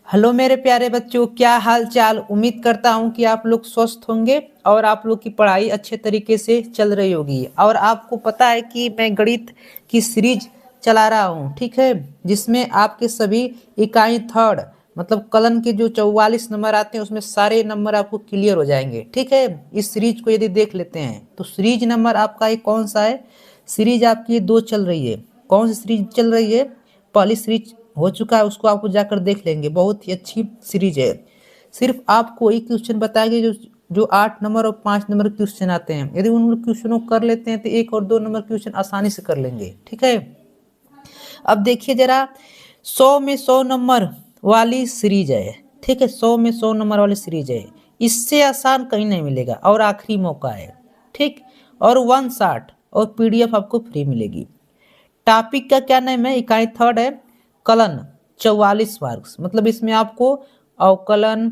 Hello मेरे प्यारे बच्चों, क्या हाल चाल। उम्मीद करता हूँ कि आप लोग स्वस्थ होंगे और आप लोग की पढ़ाई अच्छे तरीके से चल रही होगी। और आपको पता है कि मैं गणित की सीरीज चला रहा हूँ, ठीक है, जिसमें आपके सभी इकाई थर्ड मतलब कलन के जो 44 नंबर आते हैं उसमें सारे नंबर आपको क्लियर हो जाएंगे। ठीक है, इस सीरीज को यदि देख लेते हैं तो सीरीज नंबर आपका ये कौन सा है। सीरीज आपकी 2 चल रही है। कौन सी सीरीज चल रही है? पहली सीरीज हो चुका है, उसको आपको जाकर देख लेंगे। बहुत ही अच्छी सीरीज है। सिर्फ आपको एक क्वेश्चन बताएंगे जो जो 8 नंबर और 5 नंबर क्वेश्चन आते हैं। यदि उन क्वेश्चनों को कर लेते हैं तो 1 और 2 नंबर क्वेश्चन आसानी से कर लेंगे। ठीक है, अब देखिए जरा, 100 में 100 नंबर वाली सीरीज है। ठीक है, 100 में 100 नंबर वाली सीरीज है। इससे आसान कहीं नहीं मिलेगा और आखिरी मौका है। ठीक, और 160 और पीडीएफ आपको फ्री मिलेगी। टॉपिक का क्या नाम है? इकाई थर्ड है कलन, 44 मार्क्स। मतलब इसमें आपको अवकलन,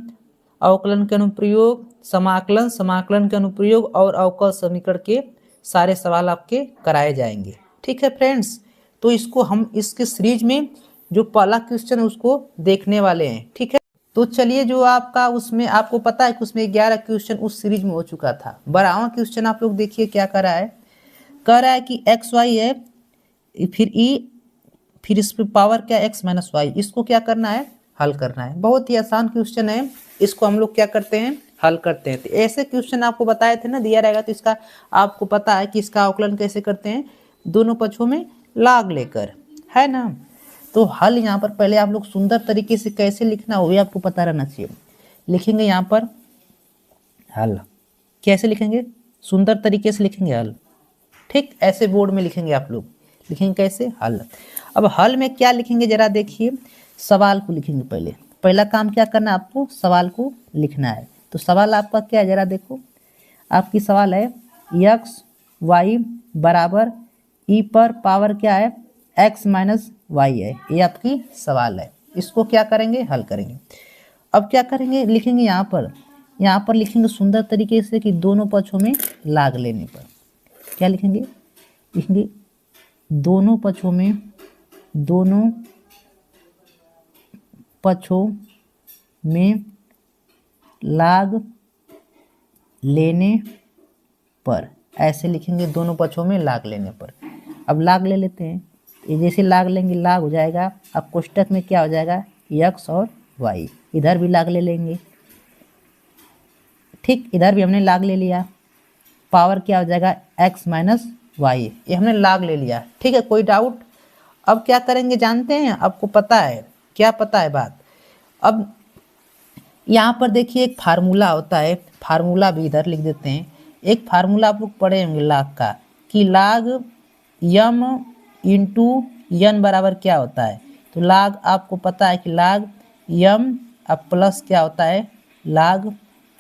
अवकलन के अनुप्रयोग, समाकलन, समाकलन के अनुप्रयोग और अवकल समीकरण के सारे सवाल आपके कराए जाएंगे। ठीक है फ्रेंड्स, तो इसको हम इसके सीरीज में जो पहला क्वेश्चन है उसको देखने वाले हैं। ठीक है, तो चलिए, जो आपका उसमें आपको पता है कि उसमें 11 क्वेश्चन उस सीरीज में हो चुका था। 12वां क्वेश्चन आप लोग देखिए क्या कर रहा है। कह रहा है कि एक्स वाई है, फिर ई, फिर इस पे पावर क्या, एक्स माइनस वाई। इसको क्या करना है? हल करना है। बहुत ही आसान क्वेश्चन है। इसको हम लोग क्या करते हैं? हल करते हैं। तो ऐसे क्वेश्चन आपको बताए थे ना, दिया रहेगा तो इसका आपको पता है कि इसका आकलन कैसे करते हैं, दोनों पक्षों में लाग लेकर, है ना। तो हल यहाँ पर पहले आप लोग सुंदर तरीके से कैसे लिखना हो ये आपको पता रहना चाहिए। लिखेंगे यहाँ पर हल, कैसे लिखेंगे? सुंदर तरीके से लिखेंगे हल। ठीक, ऐसे बोर्ड में लिखेंगे आप लोग। लिखेंगे कैसे? हल। अब हल में क्या लिखेंगे जरा देखिए, सवाल को लिखेंगे। पहले पहला काम क्या करना है आपको? सवाल को लिखना है। तो सवाल आपका क्या है जरा देखो। आपकी सवाल है एक्स वाई बराबर ई पर पावर क्या है, एक्स माइनस वाई है। ये आपकी सवाल है। इसको क्या करेंगे? हल करेंगे। अब क्या करेंगे? लिखेंगे यहाँ पर लिखेंगे सुंदर तरीके से कि दोनों पक्षों में लाग लेने पर क्या लिखेंगे? लिखेंगे दोनों पक्षों में लाग लेने पर, ऐसे लिखेंगे दोनों पक्षों में लाग लेने पर। अब लाग ले लेते हैं। ये जैसे लाग लेंगे लाग हो जाएगा। अब कोष्टक में क्या हो जाएगा? एक्स और वाई। इधर भी लाग ले लेंगे। ठीक, इधर भी हमने लाग ले लिया। पावर क्या हो जाएगा? X minus y. ये हमने लाग ले लिया। ठीक है, कोई डाउट? अब क्या करेंगे जानते हैं? आपको पता है क्या? पता है बात। अब यहाँ पर देखिए एक फार्मूला होता है, फार्मूला भी इधर लिख देते हैं। एक फार्मूला आप लोग पढ़े होंगे लाग का, कि लाग यम इंटू यन बराबर क्या होता है। तो लाग आपको पता है कि लाग यम अब प्लस क्या होता है, लाग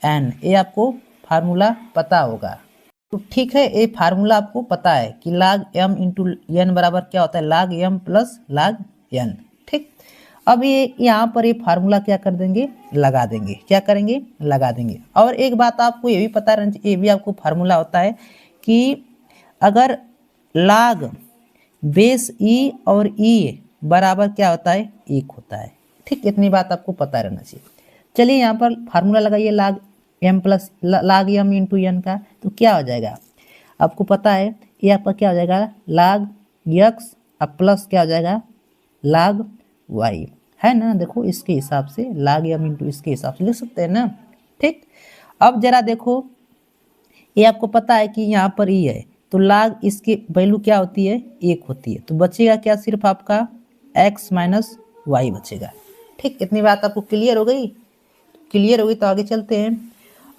एन। ये आपको फार्मूला पता होगा। तो ठीक है, ये फार्मूला आपको पता है कि लाग एम इंटू एन बराबर क्या होता है, लाग एम प्लस लाग एन। ठीक, अब ये यहाँ पर ये फार्मूला क्या कर देंगे? लगा देंगे। क्या करेंगे? लगा देंगे। और एक बात आपको ये भी पता रहना चाहिए, ये भी आपको फार्मूला होता है कि अगर लाग बेस ई और ई बराबर क्या होता है, 1 होता है। ठीक, इतनी बात आपको पता रहना चाहिए। चलिए यहाँ पर फार्मूला लगाइए लाग एम प्लस लाग एम इंटू एन का। तो क्या हो जाएगा आपको पता है, ये आपका क्या हो जाएगा, लाग एक्स अब प्लस क्या हो जाएगा, लाग वाई, है ना। देखो इसके हिसाब से लाग एम इंटू इसके हिसाब से लिख सकते हैं ना। ठीक, अब जरा देखो, ये आपको पता है कि यहाँ पर ई है तो लाग इसकी वैल्यू क्या होती है, 1 होती है। तो बचेगा क्या? सिर्फ आपका एक्स माइनस वाई बचेगा। ठीक, इतनी बात आपको क्लियर हो गई? क्लियर हो गई तो आगे चलते हैं।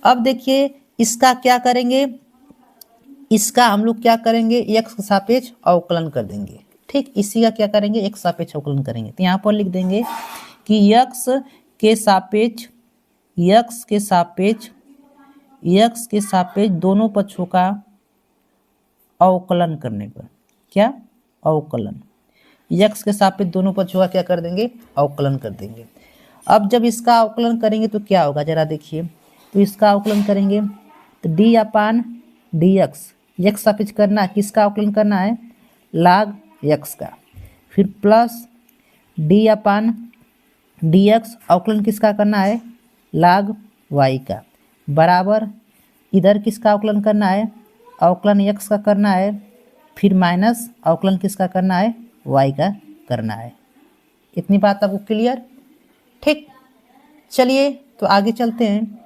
अब देखिए इसका क्या करेंगे, इसका हम लोग क्या करेंगे, एक्स के सापेक्ष अवकलन कर देंगे। ठीक, इसी का क्या करेंगे, एक सापेक्ष अवकलन करेंगे। तो यहाँ पर लिख देंगे कि एक्स के सापेक्ष दोनों पक्षों का अवकलन करने पर, क्या अवकलन, एक्स के सापेक्ष दोनों पक्षों का क्या कर देंगे, अवकलन कर देंगे। अब जब इसका अवकलन करेंगे तो क्या होगा जरा देखिए। तो इसका अवकलन करेंगे तो डी अपान डी एक्स, एक्स सापेक्ष करना है, किसका अवकलन करना है, लाग एक्स का। फिर प्लस डी अपान dx अवकलन किसका करना है, log y का, बराबर इधर किसका अवकलन करना है, अवकलन x का करना है, फिर माइनस अवकलन किसका करना है, y का करना है। इतनी बात आपको क्लियर, ठीक। चलिए तो आगे चलते हैं।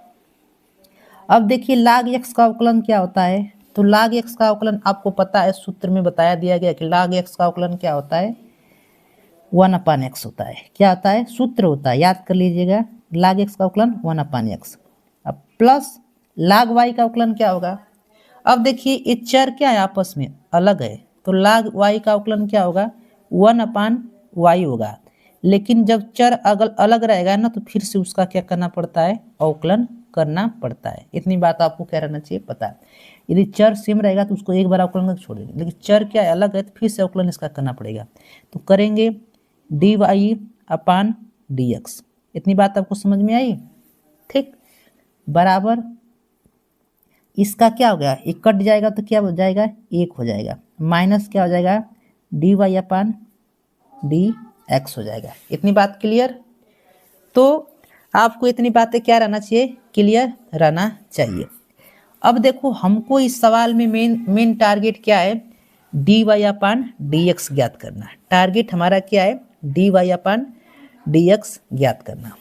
अब देखिए log x का अवकलन क्या होता है, तो log x का अवकलन आपको पता है, सूत्र में बताया दिया गया कि log x का अवकलन क्या होता है, 1/x होता है। क्या होता है, सूत्र होता है, याद कर लीजिएगा, log x का अवकलन 1/x। अब प्लस log y का अवकलन क्या होगा, अब देखिए ये चर क्या है, आपस में अलग है, तो log y का अवकलन क्या होगा, 1/y होगा। लेकिन जब चर अलग रहेगा ना, तो फिर से उसका क्या करना पड़ता है, अवकलन करना पड़ता है। इतनी बात आपको क्या रहना चाहिए, पता है। यदि चर सेम रहेगा तो उसको एक बार अवकलन करके छोड़ देंगे, लेकिन चर क्या है, अलग है, तो फिर से अवकलन इसका करना पड़ेगा। तो करेंगे dy/dx। इतनी बात आपको समझ में आई, ठीक। बराबर इसका क्या हो गया, एक कट जाएगा तो क्या हो जाएगा, एक हो जाएगा, माइनस क्या हो जाएगा, dy/dx हो जाएगा। इतनी बात क्लियर, तो आपको इतनी बातें क्या रहना चाहिए, क्लियर रहना चाहिए। अब देखो हमको इस सवाल में मेन टारगेट क्या है, dy/dx ज्ञात करना। टारगेट हमारा क्या है, dy/dx ज्ञात करना।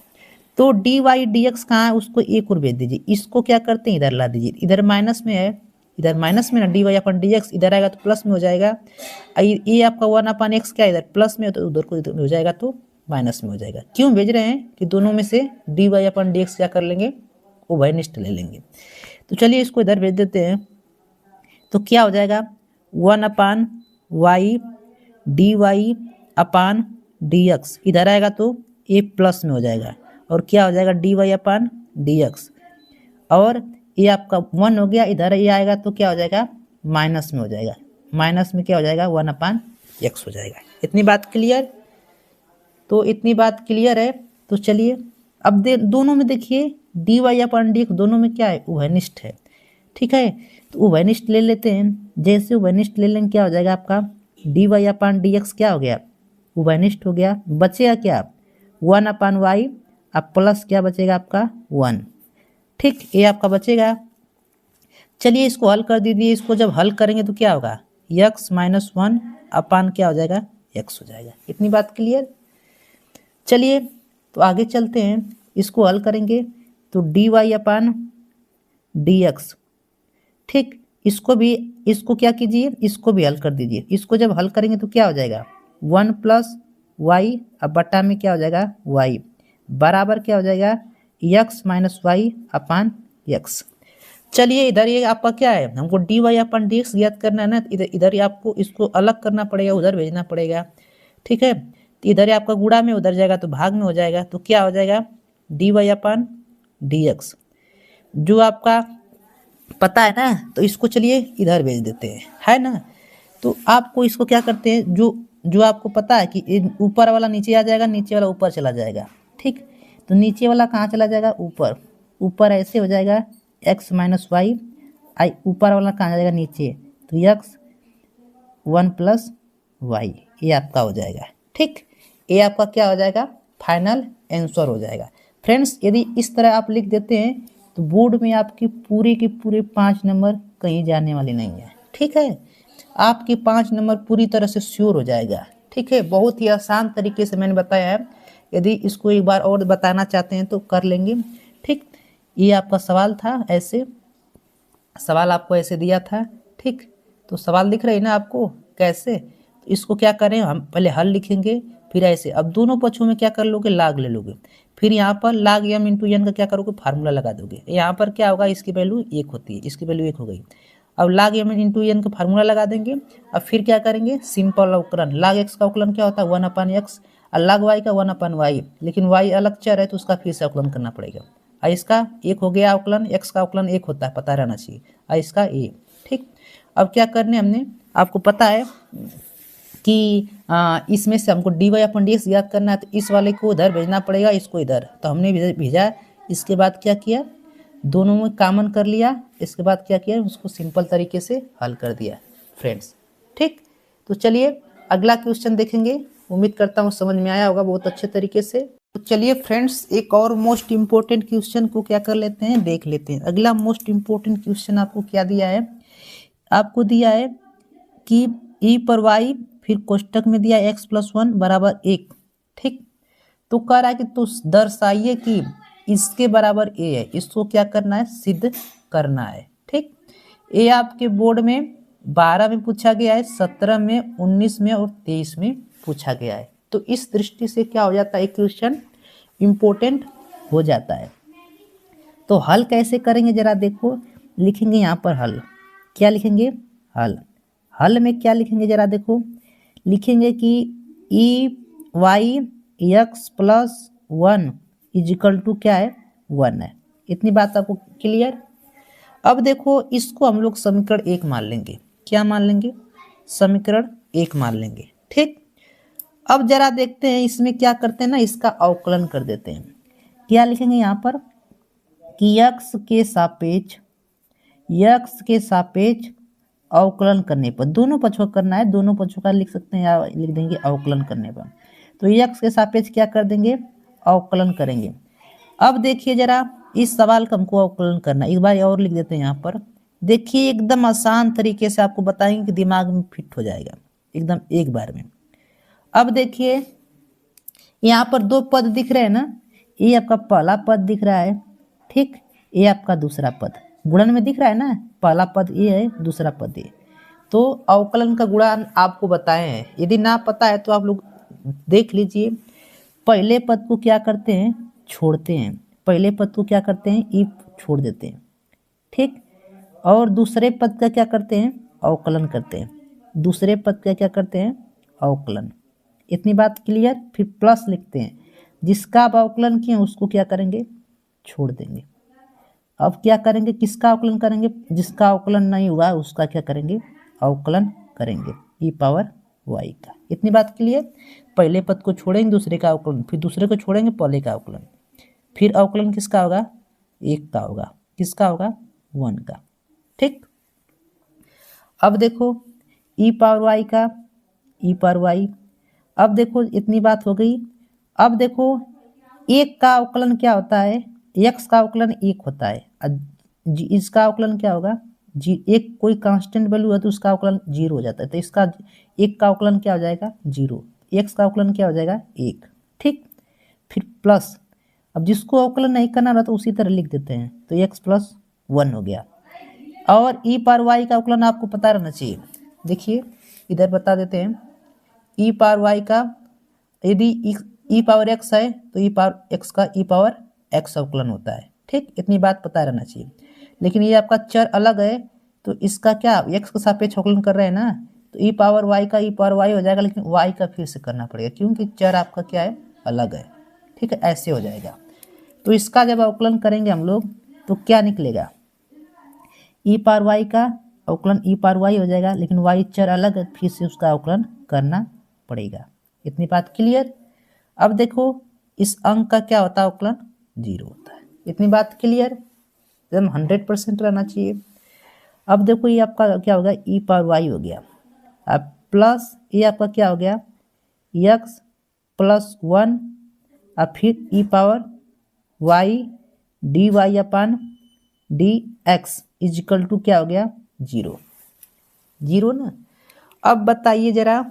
तो dy/dx कहाँ है, उसको एक और भेज दीजिए, इसको क्या करते हैं, इधर ला दीजिए, इधर माइनस में है, इधर माइनस में ना, dy/dx इधर आएगा तो प्लस में हो जाएगा। ये आपका 1/x क्या इधर प्लस में, तो उधर को हो जाएगा तो माइनस में हो जाएगा। क्यों भेज रहे हैं कि दोनों में से dy/dx क्या कर लेंगे, उभयनिष्ठ ले लेंगे। तो चलिए इसको इधर भेज देते हैं, तो क्या हो जाएगा, 1/y dy/dx इधर आएगा तो ये प्लस में हो जाएगा, और क्या हो जाएगा, dy/dx, और ये आपका 1 हो गया, इधर ये आएगा तो क्या हो जाएगा, माइनस में हो जाएगा, माइनस में क्या हो जाएगा, 1/x हो जाएगा। इतनी बात क्लियर, तो इतनी बात क्लियर है। तो चलिए अब दोनों में देखिए dy/dx दोनों में क्या है, उभयनिष्ठ है, ठीक है। तो उभयनिष्ठ ले लेते हैं, जैसे उभयनिष्ठ ले लेंगे क्या हो जाएगा, आपका dy/dx क्या हो गया, उभयनिष्ठ हो गया, बचेगा क्या, 1/y, अब प्लस क्या बचेगा आपका 1, ठीक, ये आपका बचेगा। चलिए इसको हल कर दीजिए, इसको जब हल करेंगे तो क्या होगा, x - 1 अपान क्या हो जाएगा, x हो जाएगा। इतनी बात क्लियर। चलिए तो आगे चलते हैं, इसको हल करेंगे तो dy/dx, ठीक, इसको क्या कीजिए, इसको भी हल कर दीजिए। इसको जब हल करेंगे तो क्या हो जाएगा, 1 + y, अब बट्टा में क्या हो जाएगा, y, बराबर क्या हो जाएगा, x - y अपान x। चलिए इधर ये आपका क्या है, हमको dy/dx ज्ञात करना है ना, इधर आपको इसको अलग करना पड़ेगा, उधर भेजना पड़ेगा, ठीक है। तो इधर आपका गुणा में, उधर जाएगा तो भाग में हो जाएगा, तो क्या हो जाएगा, dy/dx जो आपका पता है ना, तो इसको चलिए इधर भेज देते हैं, है ना। तो आपको इसको क्या करते हैं, जो आपको पता है कि ऊपर वाला नीचे आ जाएगा, नीचे वाला ऊपर चला जाएगा, ठीक। तो नीचे वाला कहाँ चला जाएगा, ऊपर ऐसे हो जाएगा, x - y, ऊपर वाला कहाँ जाएगा, नीचे, तो x 1 + y, ये आपका हो जाएगा, ठीक। ये आपका क्या हो जाएगा, फाइनल आंसर हो जाएगा। फ्रेंड्स यदि इस तरह आप लिख देते हैं तो बोर्ड में आपकी पूरे के पूरे 5 नंबर कहीं जाने वाले नहीं है, ठीक है। आपके 5 नंबर पूरी तरह से श्योर हो जाएगा, ठीक है। बहुत ही आसान तरीके से मैंने बताया है, यदि इसको एक बार और बताना चाहते हैं तो कर लेंगे, ठीक। ये आपका सवाल था, ऐसे सवाल आपको ऐसे दिया था, ठीक। तो सवाल दिख रहे हैं ना आपको कैसे, तो इसको क्या करें, हम पहले हल लिखेंगे, फिर ऐसे, अब दोनों पक्षों में क्या कर लोगे, लाग ले लोगे, फिर यहाँ पर लाग m × n का क्या करोगे, फार्मूला लगा दोगे। यहाँ पर क्या होगा, इसकी वैल्यू 1 होती है, इसकी वैल्यू 1 हो गई। अब लाग m × n का फार्मूला लगा देंगे। अब फिर क्या करेंगे, सिंपल अवकलन, लाग x का अवकलन क्या होता है, 1/x, और लाग y का 1/y, लेकिन y अलग चर है तो उसका फिर से अवकलन करना पड़ेगा। और इसका 1 हो गया अवकलन, x का अवकलन 1 होता है, पता रहना चाहिए, और इसका a, ठीक। अब क्या करने, हमने आपको पता है कि इसमें से हमको dy/dx याद करना है, तो इस वाले को उधर भेजना पड़ेगा, इसको इधर, तो हमने भेजा। इसके बाद क्या किया, दोनों में कॉमन कर लिया, इसके बाद क्या किया, उसको सिंपल तरीके से हल कर दिया फ्रेंड्स, ठीक। तो चलिए अगला क्वेश्चन देखेंगे, उम्मीद करता हूँ समझ में आया होगा बहुत अच्छे तरीके से। तो चलिए फ्रेंड्स, एक और मोस्ट इम्पोर्टेंट क्वेश्चन को क्या कर लेते हैं, देख लेते हैं। अगला मोस्ट इम्पोर्टेंट क्वेश्चन आपको क्या दिया है, आपको दिया है कि ई पर वाई, फिर कोष्टक में दिया एक्स प्लस वन बराबर एक। ठीक, तो कह रहा है कि तो दर्शाइए कि इसके बराबर ए है, इसको क्या करना है, सिद्ध करना है। ठीक, ए आपके बोर्ड में 12 में पूछा गया है, 17 में, 19 में और 23 में पूछा गया है। तो इस दृष्टि से क्या हो जाता है, क्वेश्चन इम्पोर्टेंट हो जाता है। तो हल कैसे करेंगे जरा देखो, लिखेंगे यहाँ पर हल, क्या लिखेंगे, हल। हल में क्या लिखेंगे जरा देखो, लिखेंगे कि e y x plus one equal to क्या है, वन है। इतनी बात आपको क्लियर। अब देखो इसको हम लोग समीकरण एक मान लेंगे, क्या मान लेंगे, समीकरण एक मान लेंगे। ठीक, अब जरा देखते हैं इसमें क्या करते हैं ना, इसका अवकलन कर देते हैं। क्या लिखेंगे यहाँ पर कि यक्स के सापेक्ष अवकलन करने पर, दोनों पक्षों का करना है, दोनों पक्षों का लिख सकते हैं या लिख देंगे अवकलन करने पर। तो यक्स के सापेक्ष क्या कर देंगे, अवकलन करेंगे। अब देखिए जरा इस सवाल का हमको अवकलन करना, एक बार और लिख देते हैं यहाँ पर। देखिए एकदम आसान तरीके से आपको बताएंगे कि दिमाग में फिट हो जाएगा एकदम एक बार में। अब देखिए यहाँ पर दो पद दिख रहे हैं ना, ये आपका पहला पद दिख रहा है, ठीक, ये आपका दूसरा पद गुणन में दिख रहा है ना, पहला पद ये है, दूसरा पद ये। तो अवकलन का गुणन आपको बताए हैं, यदि ना पता है तो आप लोग देख लीजिए। पहले पद को क्या करते हैं, छोड़ते हैं, पहले पद को क्या करते हैं, ई छोड़ देते हैं। ठीक, और दूसरे पद का क्या करते हैं, अवकलन करते हैं, दूसरे पद का क्या करते हैं, अवकलन। इतनी बात क्लियर। फिर प्लस लिखते हैं, जिसका आप अवकलन किए उसको क्या करेंगे, छोड़ देंगे। अब क्या करेंगे, किसका अवकलन करेंगे, जिसका अवकलन नहीं हुआ उसका क्या करेंगे, अवकलन करेंगे, ई पावर वाई का। इतनी बात क्लियर। पहले पद को छोड़ेंगे, दूसरे का अवकलन, फिर दूसरे को छोड़ेंगे, पहले का अवकलन, फिर अवकलन किसका होगा, एक का होगा, किसका होगा, वन का। ठीक, अब देखो ई पावर वाई का, ई पावर वाई। अब देखो इतनी बात हो गई। अब देखो एक का अवकलन क्या होता है, एक्स का अवकलन एक होता है, इसका अवकलन क्या होगा, जी, एक कोई कांस्टेंट वैल्यू है तो उसका अवकलन जीरो हो जाता है, तो इसका एक का अवकलन क्या हो जाएगा, जीरो, एक्स का अवकलन क्या हो जाएगा, एक। ठीक, फिर प्लस, अब जिसको अवकलन नहीं करना रहा तो उसी तरह लिख देते हैं, तो एक्स प्लस वन हो गया। और ई पावर वाई का अवकलन आपको पता रहना चाहिए। देखिए इधर बता देते हैं, ई पावर वाई का यदि ई पावर एक्स है तो ई पावर एक्स का ई पावर एक्स अवकलन होता है। ठीक, इतनी बात पता रहना चाहिए। लेकिन ये आपका चर अलग है तो इसका क्या, एक्स के सापेक्ष अवकलन कर रहे हैं ना, तो ई पावर वाई का ई पावर वाई हो जाएगा, लेकिन वाई का फिर से करना पड़ेगा क्योंकि चर आपका क्या है, अलग है। ठीक है, ऐसे हो जाएगा। तो इसका जब अवकलन करेंगे हम लोग तो क्या निकलेगा, ई पावर वाई का अवकलन ई पावर वाई हो जाएगा, लेकिन वाई चर अलग है, फिर से उसका अवकलन करना पड़ेगा। इतनी बात क्लियर। अब देखो इस अंक का क्या होता है, अवकलन जीरो होता है। इतनी बात क्लियर, एकदम 100% रहना चाहिए। अब देखो ये आपका क्या होगा, ई पावर वाई हो गया, अब प्लस ये आपका क्या हो गया, एक्स प्लस वन, अब फिर E power Y D Y upon D X is equal to क्या हो गया, जीरो, जीरो ना। अब बताइए जरा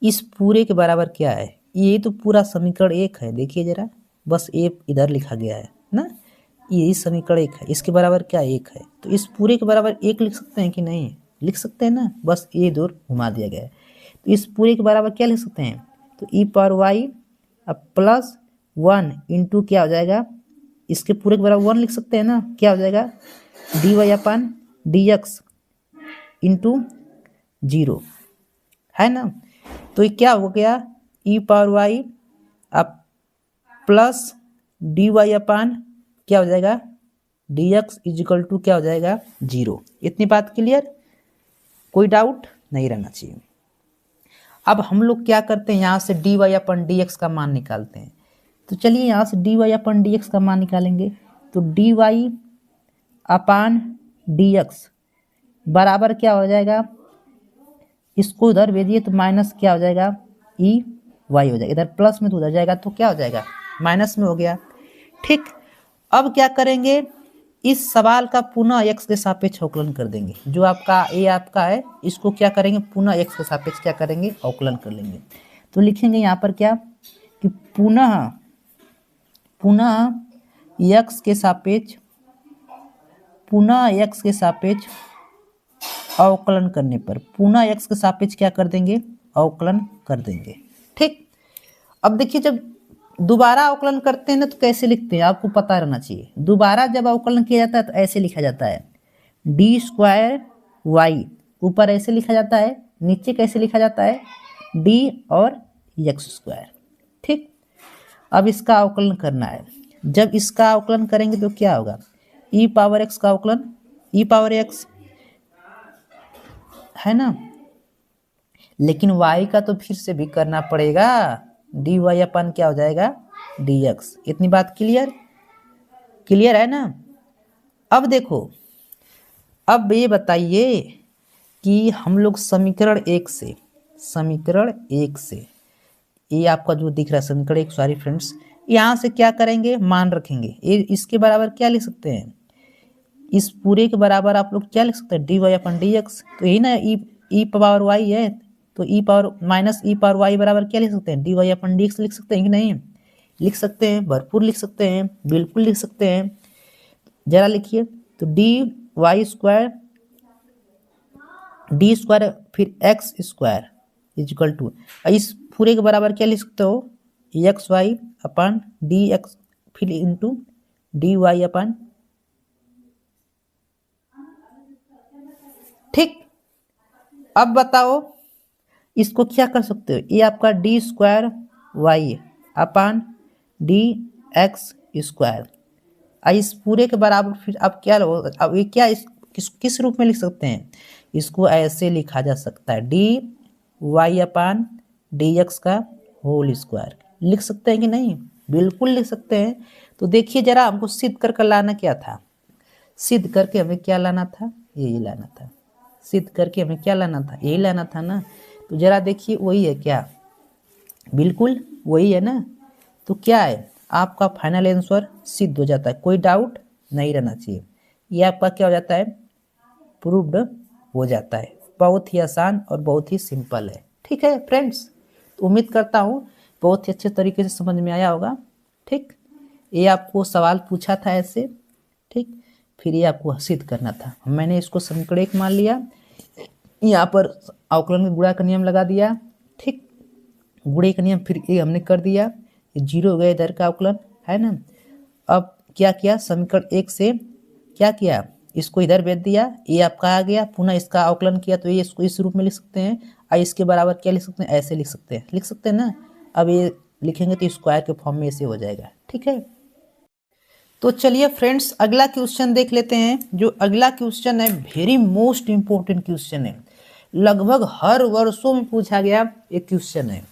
इस पूरे के बराबर क्या है, ये तो पूरा समीकरण एक है, देखिए जरा, बस ए इधर लिखा गया है ना, ये समीकरण एक है, इसके बराबर क्या एक है, तो इस पूरे के बराबर एक लिख सकते हैं कि नहीं, लिख सकते हैं ना, बस ये दूर घुमा दिया गया है। तो इस पूरे के बराबर क्या लिख सकते हैं, तो ई पावर वाई अब प्लस वन इंटू क्या हो जाएगा, इसके पूरे के बराबर वन लिख सकते हैं ना, क्या हो जाएगा, D Y upon D x into zero, है ना। तो ये क्या हो गया, ई पावर वाई अब प्लस डी वाई अपान क्या हो जाएगा, डी एक्स इजिकल टू क्या हो जाएगा, जीरो। इतनी बात क्लियर, कोई डाउट नहीं रहना चाहिए। अब हम लोग क्या करते हैं, यहाँ से D y upon d x का मान निकालते हैं। तो चलिए यहाँ से D y upon d x का मान निकालेंगे, तो d Y upon D x बराबर क्या हो जाएगा, इसको उधर भेजिए तो माइनस क्या हो जाएगा, ई वाई हो जाएगा, इधर प्लस में तो उधर जाएगा तो क्या हो जाएगा, माइनस में हो गया। ठीक, अब क्या करेंगे, इस सवाल का पुनः एक्स के सापेक्ष अवकलन कर देंगे। जो आपका ए आपका है, इसको क्या करेंगे, पुनः एक्स के सापेक्ष क्या करेंगे, अवकलन कर लेंगे। तो लिखेंगे यहाँ पर क्या कि पुनः एक्स के सापेक्ष, पुनः एक्स के सापेक्ष अवकलन करने पर, पुनः एक्स के सापेक्ष क्या कर देंगे, अवकलन कर देंगे। ठीक, अब देखिए जब दोबारा अवकलन करते हैं ना तो कैसे लिखते हैं, आपको पता रहना चाहिए। दोबारा जब अवकलन किया जाता है तो ऐसे लिखा जाता है, डी स्क्वायर वाई, ऊपर ऐसे लिखा जाता है, नीचे कैसे लिखा जाता है, डी और एक्स स्क्वायर। ठीक, अब इसका अवकलन करना है। जब इसका अवकलन करेंगे तो क्या होगा, ई पावर एक्स का अवकलन, ई पावर एक्स है ना, लेकिन y का तो फिर से भी करना पड़ेगा, डी वाई अपन क्या हो जाएगा, डी एक्स। इतनी बात क्लियर, क्लियर है ना। अब देखो, अब ये बताइए कि हम लोग समीकरण एक से, समीकरण एक से, ये आपका जो दिख रहा है समीकरण एक, सॉरी फ्रेंड्स, यहाँ से क्या करेंगे, मान रखेंगे। ये इसके बराबर क्या लिख सकते हैं, इस पूरे के बराबर आप लोग क्या लिख सकते हैं, D y upon d x. तो यही ना ई पावर वाई है, तो ई पावर माइनस ई पावर वाई बराबर क्या लिख सकते हैं, D y upon d x लिख सकते हैं कि नहीं, लिख सकते हैं, भरपूर लिख सकते हैं, बिल्कुल लिख सकते हैं। जरा लिखिए, तो d y square, d square फिर एक्स स्क्वायर इजिकल टू, इस पूरे के बराबर क्या लिख सकते हो, x y upon d x फिर इंटू डी वाई अपन। ठीक, अब बताओ इसको क्या कर सकते हो, ये आपका D square Y upon D x square, इस पूरे के बराबर फिर अब क्या होगा, अब ये क्या किस रूप में लिख सकते हैं, इसको ऐसे लिखा जा सकता है, D Y upon D x का होल स्क्वायर। लिख सकते हैं कि नहीं, बिल्कुल लिख सकते हैं। तो देखिए जरा, हमको सिद्ध करके लाना क्या था, सिद्ध करके हमें क्या लाना था, यही लाना था, सिद्ध करके हमें क्या लाना था, यही लाना था ना। तो जरा देखिए वही है क्या, बिल्कुल वही है ना। तो क्या है, आपका फाइनल आंसर सिद्ध हो जाता है, कोई डाउट नहीं रहना चाहिए। ये आपका क्या हो जाता है, प्रूव्ड हो जाता है। बहुत ही आसान और बहुत ही सिंपल है। ठीक है फ्रेंड्स, तो उम्मीद करता हूँ बहुत ही अच्छे तरीके से समझ में आया होगा। ठीक, ये आपको सवाल पूछा था ऐसे, ठीक, फिर ये आपको सिद्ध करना था। मैंने इसको समीकरण एक मान लिया, यहाँ पर अवकलन में गुणा का नियम लगा दिया। ठीक, गुणे का नियम फिर ये हमने कर दिया, ये जीरो हो गया इधर का अवकलन है ना। अब क्या किया, समीकरण एक से क्या किया, इसको इधर भेज दिया, ये आपका आ गया, पुनः इसका अवकलन किया, तो ये इसको इस रूप में लिख सकते हैं, और इसके बराबर क्या लिख सकते हैं, ऐसे लिख सकते हैं, लिख सकते हैं ना। अब ये लिखेंगे तो स्क्वायर के फॉर्म में ऐसे हो जाएगा। ठीक है, तो चलिए फ्रेंड्स अगला क्वेश्चन देख लेते हैं। जो अगला क्वेश्चन है वेरी मोस्ट इंपॉर्टेंट क्वेश्चन है, लगभग हर वर्षों में पूछा गया एक क्वेश्चन है।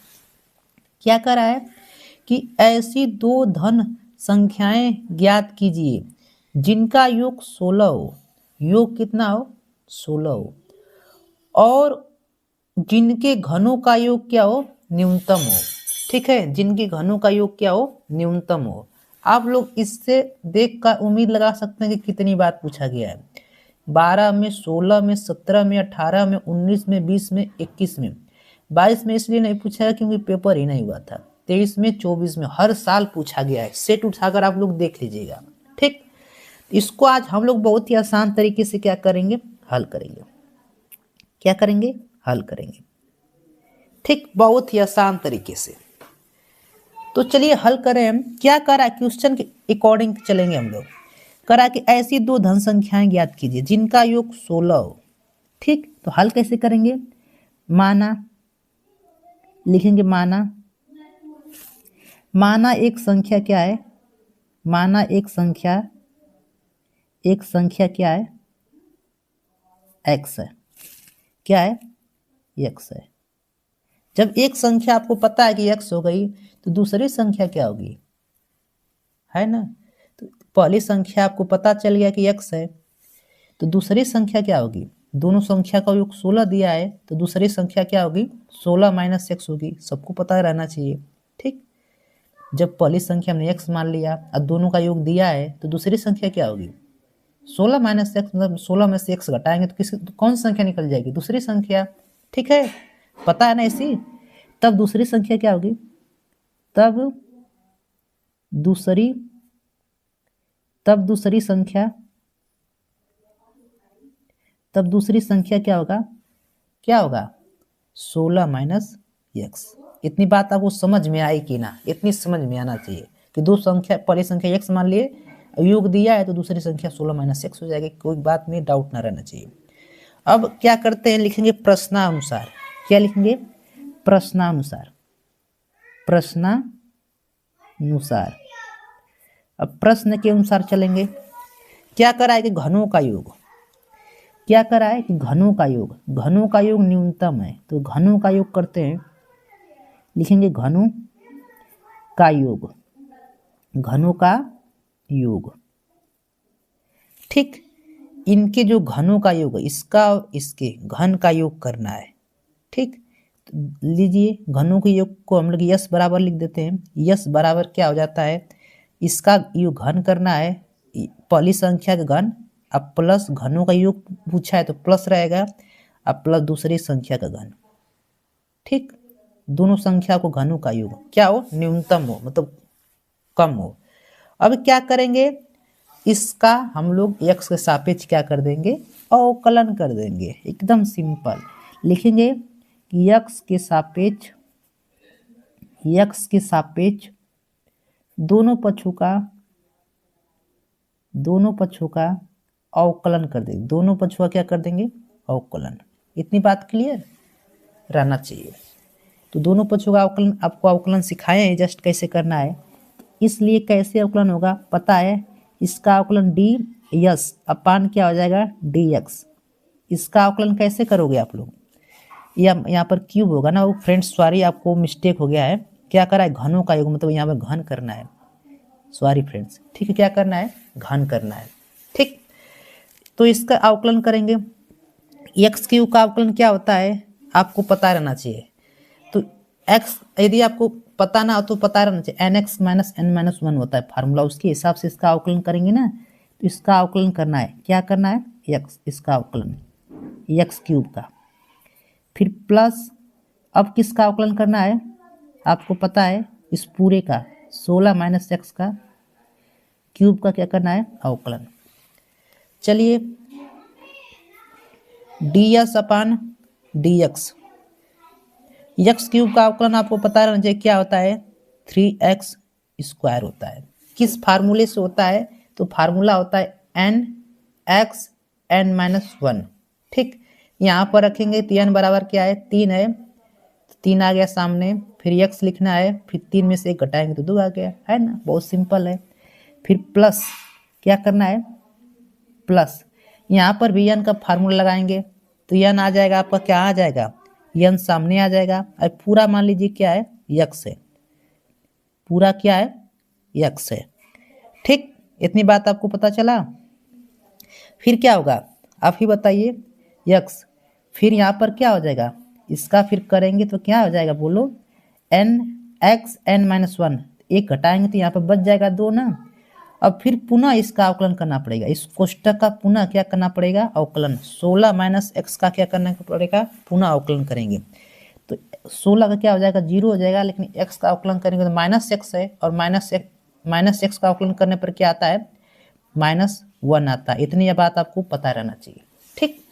क्या कह रहा है कि ऐसी दो धन संख्याएं ज्ञात कीजिए जिनका योग 16 हो, योग कितना हो, 16 हो, और जिनके घनों का योग क्या हो, न्यूनतम हो। ठीक है, जिनके घनों का योग क्या हो, न्यूनतम हो। आप लोग इससे देख कर उम्मीद लगा सकते हैं कि कितनी बार पूछा गया है, 12 में, 16 में, 17 में, 18 में, 19 में, 20 में, 21 में, 22 में इसलिए नहीं पूछा है क्योंकि पेपर ही नहीं हुआ था, 23 में, 24 में, हर साल पूछा गया है। सेट उठाकर आप लोग देख लीजिएगा। ठीक, इसको आज हम लोग बहुत ही आसान तरीके से क्या करेंगे, हल करेंगे। क्या करेंगे, हल करेंगे। ठीक, बहुत ही आसान तरीके से। तो चलिए हल करें हम। क्या करा, क्वेश्चन के अकॉर्डिंग चलेंगे हम लोग। करा कि ऐसी दो धन संख्याएं ज्ञात कीजिए जिनका योग 16 हो। ठीक, तो हल कैसे करेंगे, माना लिखेंगे, माना, माना एक संख्या क्या है, माना एक संख्या क्या है, x है, क्या है, x है। जब एक संख्या आपको पता है कि x हो गई तो दूसरी संख्या क्या होगी, है ना। तो पहली संख्या आपको पता चल गया कि x है, तो दूसरी संख्या क्या होगी, दोनों संख्या का योग 16 दिया है तो दूसरी संख्या क्या होगी 16 माइनस एक्स होगी, सबको पता रहना चाहिए। ठीक, जब पहली संख्या हमने x मान लिया और दोनों का योग दिया है तो दूसरी संख्या क्या होगी 16 माइनस एक्स, मतलब 16 में से x घटाएंगे तो कौन सी संख्या निकल जाएगी, दूसरी संख्या। ठीक है, पता है ना ऐसी। तब दूसरी संख्या क्या होगी, तब दूसरी संख्या क्या होगा 16 माइनस एक्स। इतनी बात आपको समझ में आई कि ना, इतनी समझ में आना चाहिए कि दो संख्या, पहली संख्या x मान लिए, योग दिया है तो दूसरी संख्या 16 माइनस एक्स हो जाएगी, कोई बात नहीं, डाउट ना रहना चाहिए। अब क्या करते हैं, लिखेंगे प्रश्नानुसार। क्या लिखेंगे, प्रश्नानुसार। अब प्रश्न के अनुसार चलेंगे। क्या करा है कि घनों का योग, घनों का योग न्यूनतम है, तो घनों का योग करते हैं, लिखेंगे घनों का योग। ठीक, इनके जो घनों का योग है, इसका इसके घन का योग करना है। ठीक, तो लीजिए घनों के योग को हम लोग यस बराबर लिख देते हैं। यस बराबर क्या हो जाता है, इसका योग घन करना है, पहली संख्या का घन, अब प्लस घनों का योग पूछा है तो प्लस रहेगा, अब प्लस दूसरी संख्या का घन। ठीक, दोनों संख्या को घनों का योग क्या हो, न्यूनतम हो, मतलब कम हो। अब क्या करेंगे, इसका हम लोग x के सापेक्ष क्या कर देंगे, अवकलन कर देंगे। एकदम सिंपल, लिखेंगे कि x के सापेक्ष दोनों पक्षों का अवकलन कर देंगे। दोनों पक्षों का क्या कर देंगे, अवकलन। इतनी बात क्लियर रहना चाहिए। तो दोनों पक्षों का अवकलन, आपको अवकलन सिखाए हैं जस्ट कैसे करना है, इसलिए कैसे अवकलन होगा पता है। इसका अवकलन डी यस अपान क्या हो जाएगा डी एक्स। इसका अवकलन कैसे करोगे आप लोग, यहाँ पर क्यूब होगा ना, वो फ्रेंड्स सॉरी आपको मिस्टेक हो गया है, क्या करा है घनों का योग, मतलब यहाँ पर घन करना है, सॉरी फ्रेंड्स। ठीक है, क्या करना है, घन करना है। ठीक, तो इसका अवकलन करेंगे। एक्स क्यूब का अवकलन क्या होता है आपको पता रहना चाहिए। तो एक्स यदि आपको पता ना हो तो पता रहना चाहिए, n x minus n minus one होता है फार्मूला, उसके हिसाब से इसका अवकलन करेंगे ना। तो इसका अवकलन करना है, क्या करना है, एक्स, इसका अवकलन एक्स क्यूब का, फिर प्लस अब किसका अवकलन करना है आपको पता है, इस पूरे का 16 माइनस एक्स का क्यूब का क्या करना है, अवकलन। चलिए डी एस अपान डी एक्स, एक्स क्यूब का अवकलन आपको पता रहना चाहिए क्या होता है, 3x स्क्वायर होता है। किस फार्मूले से होता है, तो फार्मूला होता है n x n minus one. ठीक, यहाँ पर रखेंगे तो एन बराबर क्या है 3 है, 3 आ गया सामने, फिर x लिखना है, फिर 3 में से 1 घटाएंगे तो 2 आ गया, है ना, बहुत सिंपल है। फिर प्लस क्या करना है, प्लस यहाँ पर भी एन का फार्मूला लगाएंगे तो एन आ जाएगा आपका, क्या आ जाएगा, एन सामने आ जाएगा, और पूरा मान लीजिए क्या है x है, पूरा क्या है x है। ठीक, इतनी बात आपको पता चला। फिर क्या होगा आप ही बताइए, x, फिर यहाँ पर क्या हो जाएगा, इसका फिर करेंगे तो क्या हो जाएगा बोलो, n x n minus one, 1 घटाएंगे तो यहाँ पर बच जाएगा 2 ना। अब फिर पुनः इसका अवकलन करना पड़ेगा, इस कोष्टक का पुनः क्या करना पड़ेगा, अवकलन। 16 माइनस एक्स का क्या करना पड़ेगा, पुनः अवकलन करेंगे तो 16 का क्या हो जाएगा 0 हो जाएगा, लेकिन x का अवकलन करेंगे तो माइनस एक्स है, और माइनस एक्स का अवकलन करने पर क्या आता है, -1 आता है। इतनी बात आपको पता रहना चाहिए। ठीक,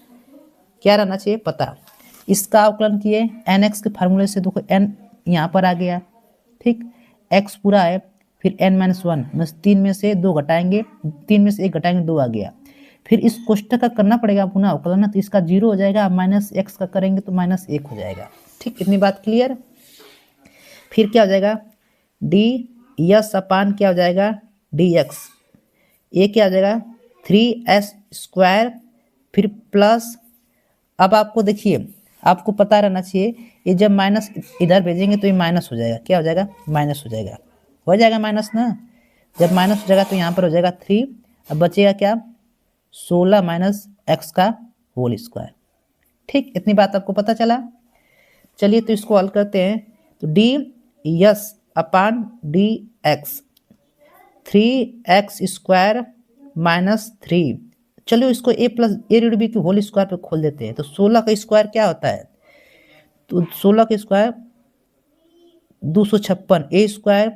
क्या रहना चाहिए पता। इसका अवकलन किए एन एक्स के फार्मूले से, देखो एन यहाँ पर आ गया, ठीक, एक्स पूरा है, फिर एन माइनस वन, 3 में से 2 घटाएंगे, 3 में से 1 घटाएंगे 2 आ गया। फिर इस कोष्टक का करना पड़ेगा पुनः अवकलन, तो इसका 0 हो जाएगा, माइनस एक्स का करेंगे तो -1 हो जाएगा। ठीक, इतनी बात क्लियर। फिर क्या हो जाएगा, डी यस अपान क्या हो जाएगा डी एक्स, ये क्या हो जाएगा 3s स्क्वायर, फिर प्लस, अब आपको देखिए आपको पता रहना चाहिए, ये जब माइनस इधर भेजेंगे तो ये माइनस हो जाएगा, क्या हो जाएगा माइनस हो जाएगा माइनस ना। जब माइनस हो जाएगा तो यहाँ पर हो जाएगा 3, अब बचेगा क्या 16 माइनस एक्स का होल स्क्वायर। ठीक, इतनी बात आपको पता चला। चलिए तो इसको हल करते हैं। तो D y upon D x 3x² minus 3। चलो इसको a प्लस ए ऋण बी की होल स्क्वायर पे खोल देते हैं। तो 16 का स्क्वायर क्या होता है? तो 16 का स्क्वायर 256, a²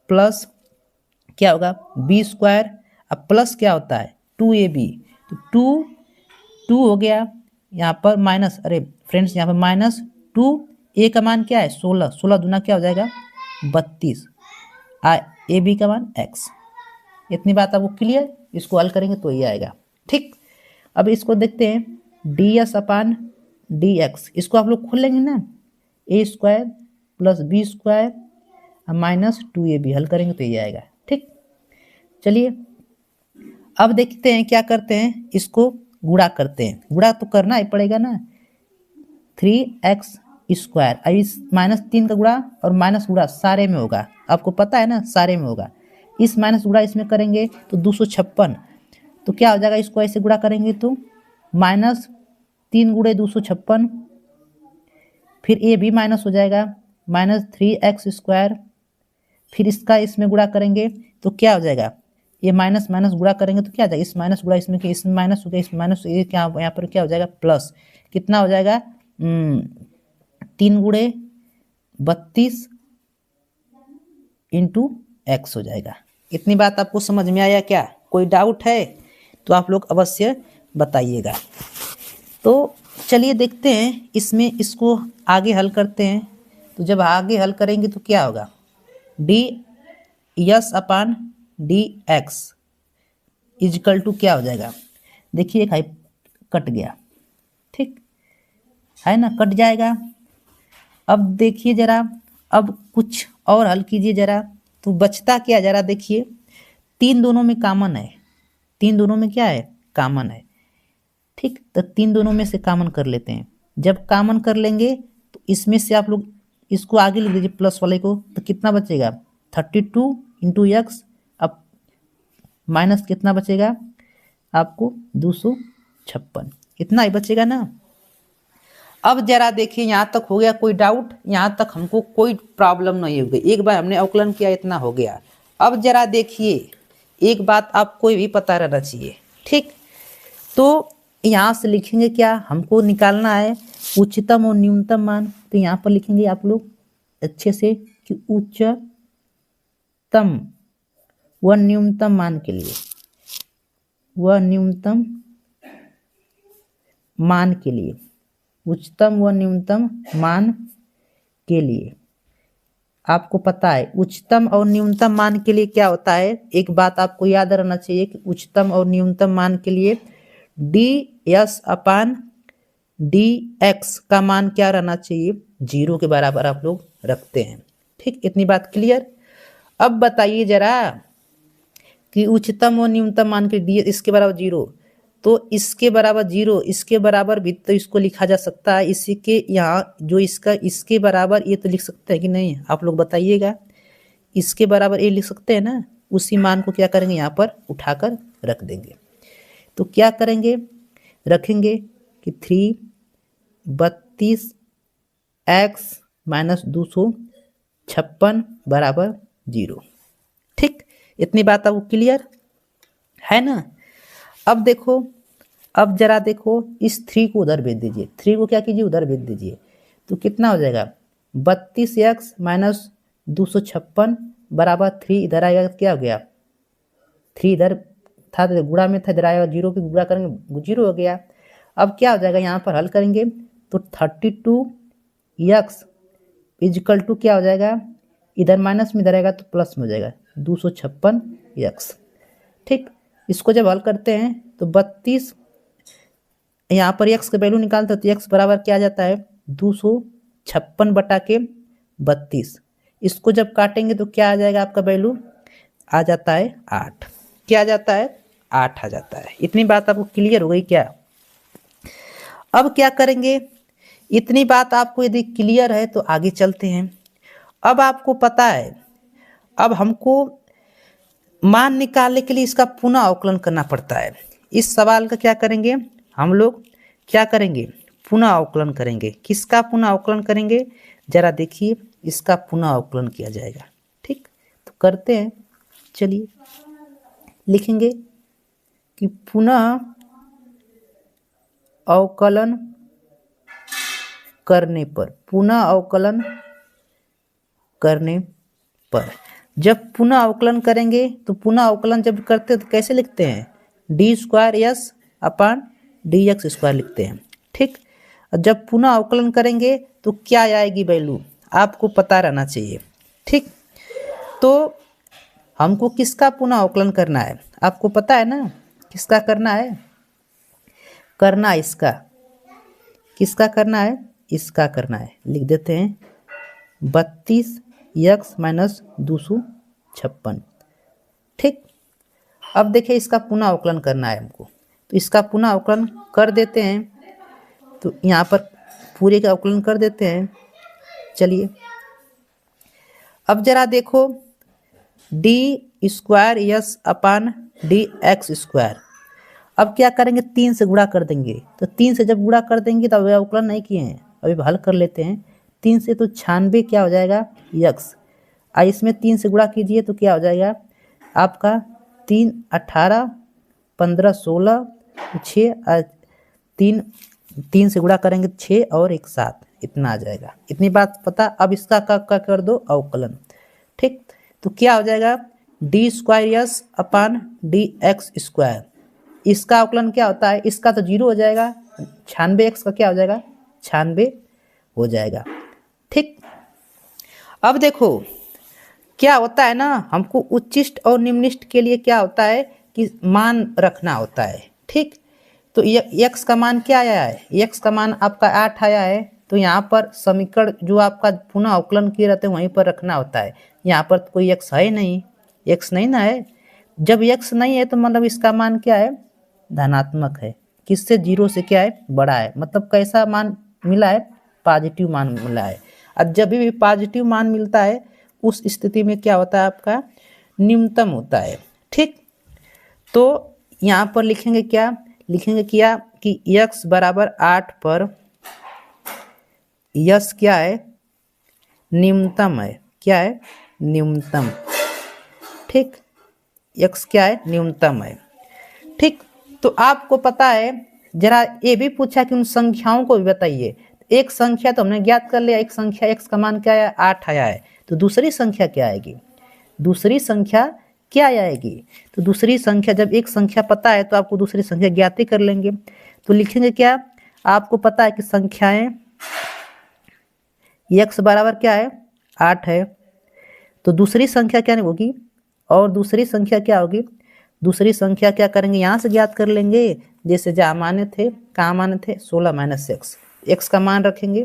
प्लस क्या होगा b², अब प्लस क्या होता है 2ab, तो 2 हो गया यहाँ पर माइनस, अरे फ्रेंड्स यहाँ पर माइनस 2, a का मान क्या है 16, 16 दूना क्या हो जाएगा 32, ए बी का मान x। इतनी बात आपको क्लियर? इसको हल करेंगे तो ये आएगा। ठीक, अब इसको देखते हैं डी एस अपान डी एक्स, इसको आप लोग खोल लेंगे ना, a² plus b² minus 2ab, हल करेंगे तो ये आएगा। ठीक, चलिए अब देखते हैं क्या करते हैं, इसको गुणा करते हैं। गुणा तो करना ही पड़ेगा ना, 3x², अब इस -3 का गुणा और माइनस गुणा सारे में होगा, आपको पता है ना सारे में होगा। इस माइनस गुणा इसमें करेंगे तो 256, तो क्या हो जाएगा, इसको ऐसे गुणा करेंगे तो -3 × 256, फिर ए भी माइनस हो जाएगा -3x², फिर इसका इसमें गुणा करेंगे तो क्या हो जाएगा, ये माइनस माइनस गुणा करेंगे तो क्या हो जाएगा, इस माइनस गुणा इसमें, इसमें माइनस हो गया, इस माइनस ये क्या यहाँ पर क्या हो जाएगा प्लस, कितना हो जाएगा 3 × 32 × x हो जाएगा। इतनी बात आपको समझ में आया क्या? कोई डाउट है तो आप लोग अवश्य बताइएगा। तो चलिए देखते हैं इसमें, इसको आगे हल करते हैं। तो जब आगे हल करेंगे तो क्या होगा, d y upon D x equal to क्या हो जाएगा, देखिए एक कट गया, ठीक है ना, कट जाएगा। अब देखिए जरा, अब कुछ और हल कीजिए जरा, तो बचता क्या जरा देखिए, 3 दोनों में कॉमन है, 3 दोनों में क्या है कॉमन है। ठीक, तो 3 दोनों में से कॉमन कर लेते हैं। जब कॉमन कर लेंगे तो इसमें से आप लोग इसको आगे लिख दीजिए प्लस वाले को, तो कितना बचेगा 32 × x, अब माइनस कितना बचेगा आपको 256, इतना ही बचेगा ना। अब जरा देखिए यहाँ तक हो गया, कोई डाउट? यहाँ तक हमको कोई प्रॉब्लम नहीं होगी, एक बार हमने अवकलन किया इतना हो गया। अब जरा देखिए एक बात आपको भी पता रहना चाहिए। ठीक, तो यहाँ से लिखेंगे क्या, हमको निकालना है उच्चतम और न्यूनतम मान। तो यहाँ पर लिखेंगे आप लोग अच्छे से कि उच्चतम व न्यूनतम मान के लिए, व न्यूनतम मान के लिए, उच्चतम व न्यूनतम मान के लिए आपको पता है उच्चतम और न्यूनतम मान के लिए क्या होता है, एक बात आपको याद रहना चाहिए कि उच्चतम और न्यूनतम मान के लिए डी एस अपान डी एक्स का मान क्या रहना चाहिए, 0 के बराबर आप लोग रखते हैं। ठीक, इतनी बात क्लियर? अब बताइए जरा कि उच्चतम और न्यूनतम मान के डी इसके बराबर 0, तो इसके बराबर 0, इसके बराबर भी तो इसको लिखा जा सकता है, इसी के यहाँ जो इसका इसके बराबर ये तो लिख सकते हैं कि नहीं, आप लोग बताइएगा। इसके बराबर ये लिख सकते हैं ना, उसी मान को क्या करेंगे यहाँ पर उठाकर रख देंगे। तो क्या करेंगे, रखेंगे कि 32x - 256 बराबर 0। ठीक, इतनी बात आपको क्लियर है ना। अब देखो, अब जरा देखो इस 3 को उधर भेज दीजिए, 3 को क्या कीजिए उधर भेज दीजिए, तो कितना हो जाएगा 32x - 256 बराबर 3, इधर आएगा क्या हो गया 3, इधर था गुणा में था, इधर आएगा 0 की गुणा करेंगे 0 हो गया। अब क्या हो जाएगा यहाँ पर हल करेंगे तो 32x इजकल टू क्या हो जाएगा, इधर माइनस में इधर आएगा तो प्लस में हो जाएगा 256x। ठीक, इसको जब हल करते हैं तो 32, यहाँ पर x का वैल्यू निकालते हैं तो x बराबर क्या आ जाता है 256 बटा के 32। इसको जब काटेंगे तो क्या आ जाएगा आपका वैल्यू, आ जाता है 8। क्या आ जाता है 8 आ जाता है। इतनी बात आपको क्लियर हो गई क्या? अब क्या करेंगे, इतनी बात आपको यदि क्लियर है तो आगे चलते हैं। अब आपको पता है, अब हमको मान निकालने के लिए इसका पुनः अवकलन करना पड़ता है। इस सवाल का क्या करेंगे हम लोग, क्या करेंगे पुनः अवकलन करेंगे। किसका पुनः अवकलन करेंगे? जरा देखिए, इसका पुनः अवकलन किया जाएगा। ठीक, तो करते हैं। चलिए लिखेंगे कि पुनः अवकलन करने पर, पुनः अवकलन करने पर, जब पुनः अवकलन करेंगे तो पुनः अवकलन जब करते हैं तो कैसे लिखते हैं? D square yes upon D x square लिखते हैं। ठीक, जब पुनः अवकलन करेंगे तो क्या आएगी वैल्यू, आपको पता रहना चाहिए। ठीक, तो हमको किसका पुनः अवकलन करना है? आपको पता है ना किसका करना है? करना इसका। किसका करना है? इसका करना है। लिख देते हैं 32x माइनस 256। ठीक, अब देखिए इसका पुनः अवकलन करना है हमको, तो इसका पुनः अवकलन कर देते हैं। तो यहाँ पर पूरे का अवकलन कर देते हैं। चलिए अब जरा देखो, D square yes upon D x square, अब क्या करेंगे? 3 से गुणा कर देंगे। तो 3 से जब गुणा कर देंगे तो अभी अवकलन नहीं किए हैं, अभी हल कर लेते हैं। 3 से तो 96 क्या हो जाएगा? यक्स। इसमें 3 से गुणा कीजिए तो क्या हो जाएगा आपका? 3 18 15 16 6 3 से गुणा करेंगे 6 और 1 7, इतना आ जाएगा। इतनी बात पता। अब इसका का कर दो अवकलन। ठीक, तो क्या हो जाएगा? D square yes upon D x square. इसका अवकलन क्या होता है? इसका तो 0 हो जाएगा। 96x का क्या हो जाएगा? 96 हो जाएगा। ठीक, अब देखो क्या होता है ना, हमको उच्चिष्ट और निम्निष्ट के लिए क्या होता है कि मान रखना होता है। ठीक, तो x का मान क्या आया है? x का मान आपका 8 आया है। तो यहाँ पर समीकरण जो आपका पुनः अवकलन किए रहते हैं वहीं पर रखना होता है। यहाँ पर तो कोई x है नहीं, x नहीं ना है। जब x नहीं है तो मतलब इसका मान क्या है? धनात्मक है। किससे? 0 से क्या है? बड़ा है। मतलब कैसा मान मिला है? पॉजिटिव मान मिला है। और जब भी पॉजिटिव मान मिलता है उस स्थिति में क्या होता है? आपका न्यूनतम होता है। ठीक, तो यहाँ पर लिखेंगे क्या? लिखेंगे क्या कि x बराबर 8 पर यस क्या है? न्यूनतम है। क्या है? न्यूनतम। ठीक, x क्या है? न्यूनतम है। ठीक, तो आपको पता है, जरा ये भी पूछा कि उन संख्याओं को भी बताइए। एक संख्या तो हमने ज्ञात कर लिया, एक संख्या x का मान क्या है? 8 आया है। तो दूसरी संख्या क्या आएगी? दूसरी संख्या क्या आएगी? तो दूसरी संख्या, जब एक संख्या पता है तो आपको दूसरी संख्या ज्ञात ही कर लेंगे। तो लिखेंगे क्या? आपको पता है कि संख्याएं x बराबर क्या है? 8 है। तो दूसरी संख्या क्या होगी? और दूसरी संख्या क्या होगी? दूसरी संख्या क्या करेंगे? यहाँ से ज्ञात कर लेंगे। जैसे जहाँ माने थे, कहाँ माने थे? 16 माइनस एक्स। एक्स का मान रखेंगे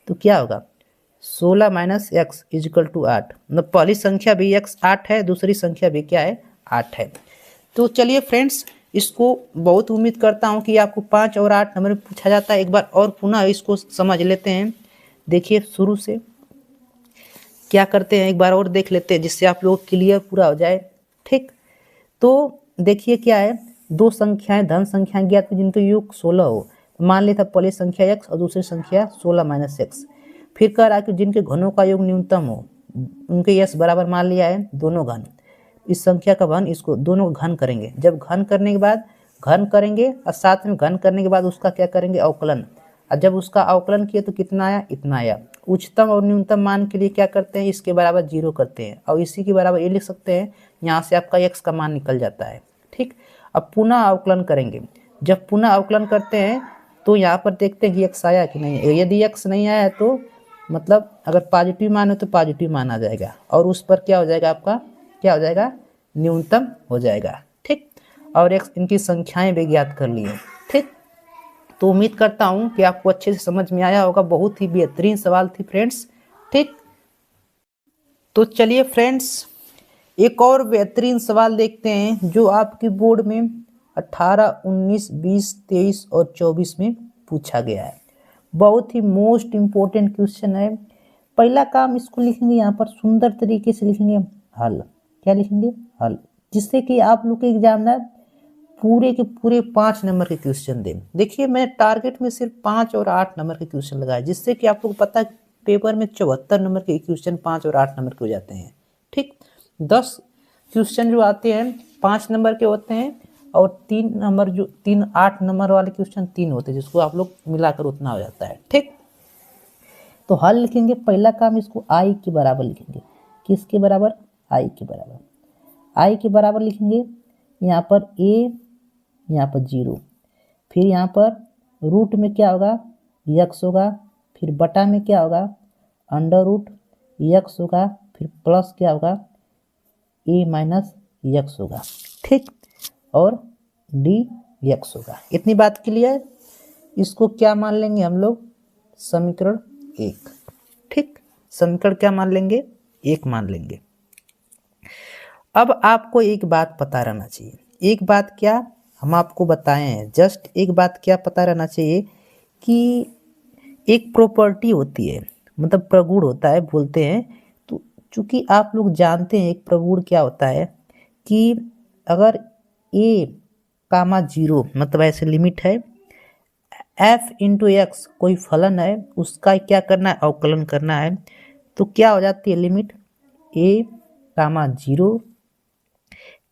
तो क्या होगा? 16 माइनस एक्स इजिकल टू 8। मतलब पहली संख्या भी x 8 है, दूसरी संख्या भी क्या है? 8 है। तो चलिए फ्रेंड्स, इसको बहुत उम्मीद करता हूँ कि आपको 5 और 8 नंबर में पूछा जाता है। एक बार और पुनः इसको समझ लेते हैं। देखिए शुरू से क्या करते हैं, एक बार और देख लेते हैं जिससे आप लोग क्लियर पूरा हो जाए। ठीक, तो देखिए क्या है, दो संख्याएं धन संख्याएं ज्ञात जिनका योग 16 हो। मान लिया था पहली संख्या x और दूसरी संख्या 16 माइनस एक्स। फिर कह रहा है कि जिनके घनों का योग न्यूनतम हो, उनके यश बराबर मान लिया है दोनों घन। इस संख्या का घन, इसको दोनों घन करेंगे। जब घन करने के बाद घन करेंगे और साथ में घन करने के बाद उसका क्या करेंगे? अवकलन। और जब उसका अवकलन किए तो कितना आया? इतना आया। उच्चतम और न्यूनतम मान के लिए क्या करते हैं? इसके बराबर 0 करते हैं और इसी के बराबर ये लिख सकते हैं। यहाँ से आपका x का मान निकल जाता है। ठीक, अब पुनः अवकलन करेंगे। जब पुनः अवकलन करते हैं तो यहाँ पर देखते हैं कि x आया कि नहीं। यदि x नहीं आया है तो मतलब अगर पॉजिटिव मान है तो पॉजिटिव मान आ जाएगा और उस पर क्या हो जाएगा? आपका क्या हो जाएगा? न्यूनतम हो जाएगा। ठीक, और x इनकी संख्याएं भी ज्ञात कर लिए। ठीक, तो उम्मीद करता हूँ कि आपको अच्छे से समझ में आया होगा। बहुत ही बेहतरीन सवाल थी फ्रेंड्स। ठीक, तो चलिए फ्रेंड्स एक और बेहतरीन सवाल देखते हैं जो आपके बोर्ड में 18, 19, 20, 23 और 24 में पूछा गया है। बहुत ही मोस्ट इम्पोर्टेंट क्वेश्चन है। पहला काम इसको लिखेंगे यहाँ पर सुंदर तरीके से लिखेंगे हल। क्या लिखेंगे? हल, जिससे कि आप लोग के एग्जामिनर पूरे के पूरे 5 नंबर के क्वेश्चन दें। देखिए मैं टारगेट में सिर्फ 5 और 8 नंबर के क्वेश्चन लगाए, जिससे कि आप लोग को पता है पेपर में 74 नंबर के क्वेश्चन 5 और 8 नंबर के हो जाते हैं। ठीक, 10 क्वेश्चन जो आते हैं 5 नंबर के होते हैं, और 3 नंबर जो 8 नंबर वाले क्वेश्चन 3 होते हैं, जिसको आप लोग मिलाकर उतना हो जाता है। ठीक, तो हल लिखेंगे। पहला काम इसको आई के बराबर लिखेंगे। किसके बराबर? आई के बराबर। आई के बराबर लिखेंगे। यहाँ पर ए, यहाँ पर 0, फिर यहाँ पर रूट में क्या होगा? यक्स होगा, फिर बटा में क्या होगा? अंडर रूट यक्स होगा, फिर प्लस क्या होगा? ए माइनस यक्स होगा। ठीक, और डी यक्स होगा। इतनी बात क्लियर? इसको क्या मान लेंगे हम लोग? समीकरण 1। ठीक, समीकरण क्या मान लेंगे? 1 मान लेंगे। अब आपको एक बात पता रहना चाहिए। एक बात क्या हम आपको बताए हैं, जस्ट एक बात क्या पता रहना चाहिए कि एक प्रॉपर्टी होती है, मतलब प्रगुण होता है बोलते हैं। तो चूंकि आप लोग जानते हैं एक प्रगुण क्या होता है कि अगर ए कामा 0 मतलब ऐसे लिमिट है, f इंटू एक्स कोई फलन है, उसका क्या करना है? अवकलन करना है। तो क्या हो जाती है लिमिट? a कामा 0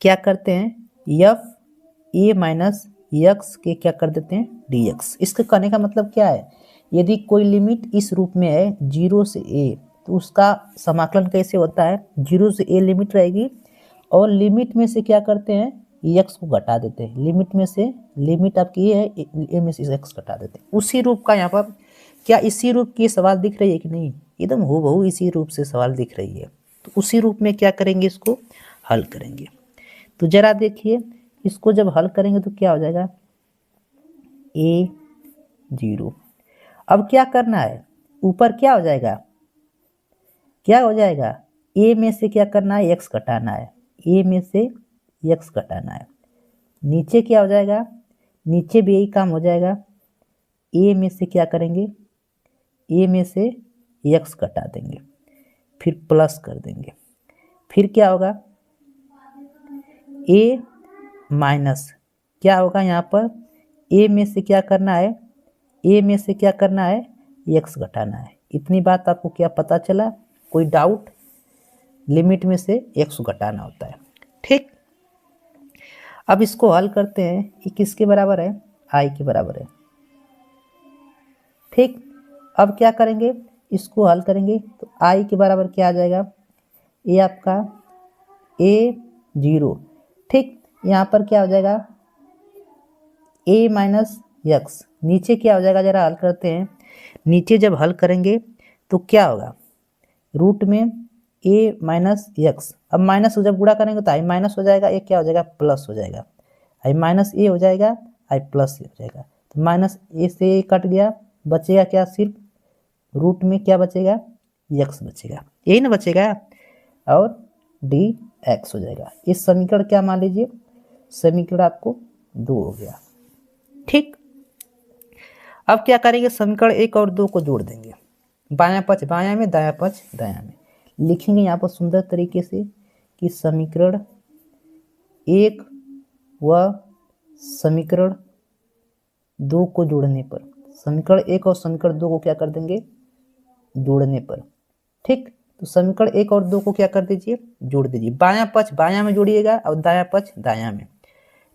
क्या करते हैं? एफ ए माइनस यक्स के क्या कर देते हैं? dx। इसके कहने का मतलब क्या है? यदि कोई लिमिट इस रूप में है 0 से a, तो उसका समाकलन कैसे होता है? 0 से a लिमिट रहेगी, और लिमिट में से क्या करते हैं? x को घटा देते हैं। लिमिट में से, लिमिट आपकी ये है, a में से x घटा देते हैं। उसी रूप का यहाँ पर क्या इसी रूप की सवाल दिख रही है कि नहीं? एकदम हूबहू इसी रूप से सवाल दिख रही है। तो उसी रूप में क्या करेंगे? इसको हल करेंगे। तो जरा देखिए, इसको जब हल करेंगे तो क्या हो जाएगा? a 0। अब क्या करना है? ऊपर क्या हो जाएगा? क्या हो जाएगा? a में से क्या करना है? x घटाना है। a में से x घटाना है। नीचे क्या हो जाएगा? नीचे भी यही काम हो जाएगा। a में से क्या करेंगे? a में से x घटा देंगे, फिर प्लस कर देंगे। फिर क्या होगा? a माइनस क्या होगा? यहाँ पर a में से क्या करना है? a में से क्या करना है? x घटाना है। इतनी बात आपको क्या पता चला? कोई डाउट? लिमिट में से x घटाना होता है। ठीक, अब इसको हल करते हैं। ये किसके बराबर है? i के बराबर है। ठीक, अब क्या करेंगे? इसको हल करेंगे तो i के बराबर क्या आ जाएगा? ये आपका a 0। ठीक, यहाँ पर क्या हो जाएगा? a minus x. नीचे क्या हो जाएगा? जरा हल करते हैं। नीचे जब हल करेंगे तो क्या होगा? रूट में a माइनस यक्स। अब माइनस को जब गुणा करेंगे तो i माइनस हो जाएगा, ये क्या हो जाएगा? प्लस हो जाएगा। i माइनस ए हो जाएगा, i प्लस ए हो जाएगा। तो माइनस ए से ए कट गया, बचेगा क्या? सिर्फ रूट में क्या बचेगा? यक्स बचेगा, यही ना बचेगा, और डी एक्स हो जाएगा। इस समीकरण क्या मान लीजिए? समीकरण आपको 2 हो गया। ठीक, अब क्या करेंगे? समीकरण 1 और 2 को जोड़ देंगे। बायां पक्ष बायां में, दायां पक्ष दायां में। लिखेंगे यहाँ पर सुंदर तरीके से कि समीकरण 1 व समीकरण 2 को जोड़ने पर, समीकरण 1 और समीकरण 2 को क्या कर देंगे? जोड़ने पर। ठीक, तो समीकरण 1 और 2 को क्या कर दीजिए? जोड़ दीजिए। बायां पक्ष बायां में जोड़िएगा और दायां पक्ष दायां में।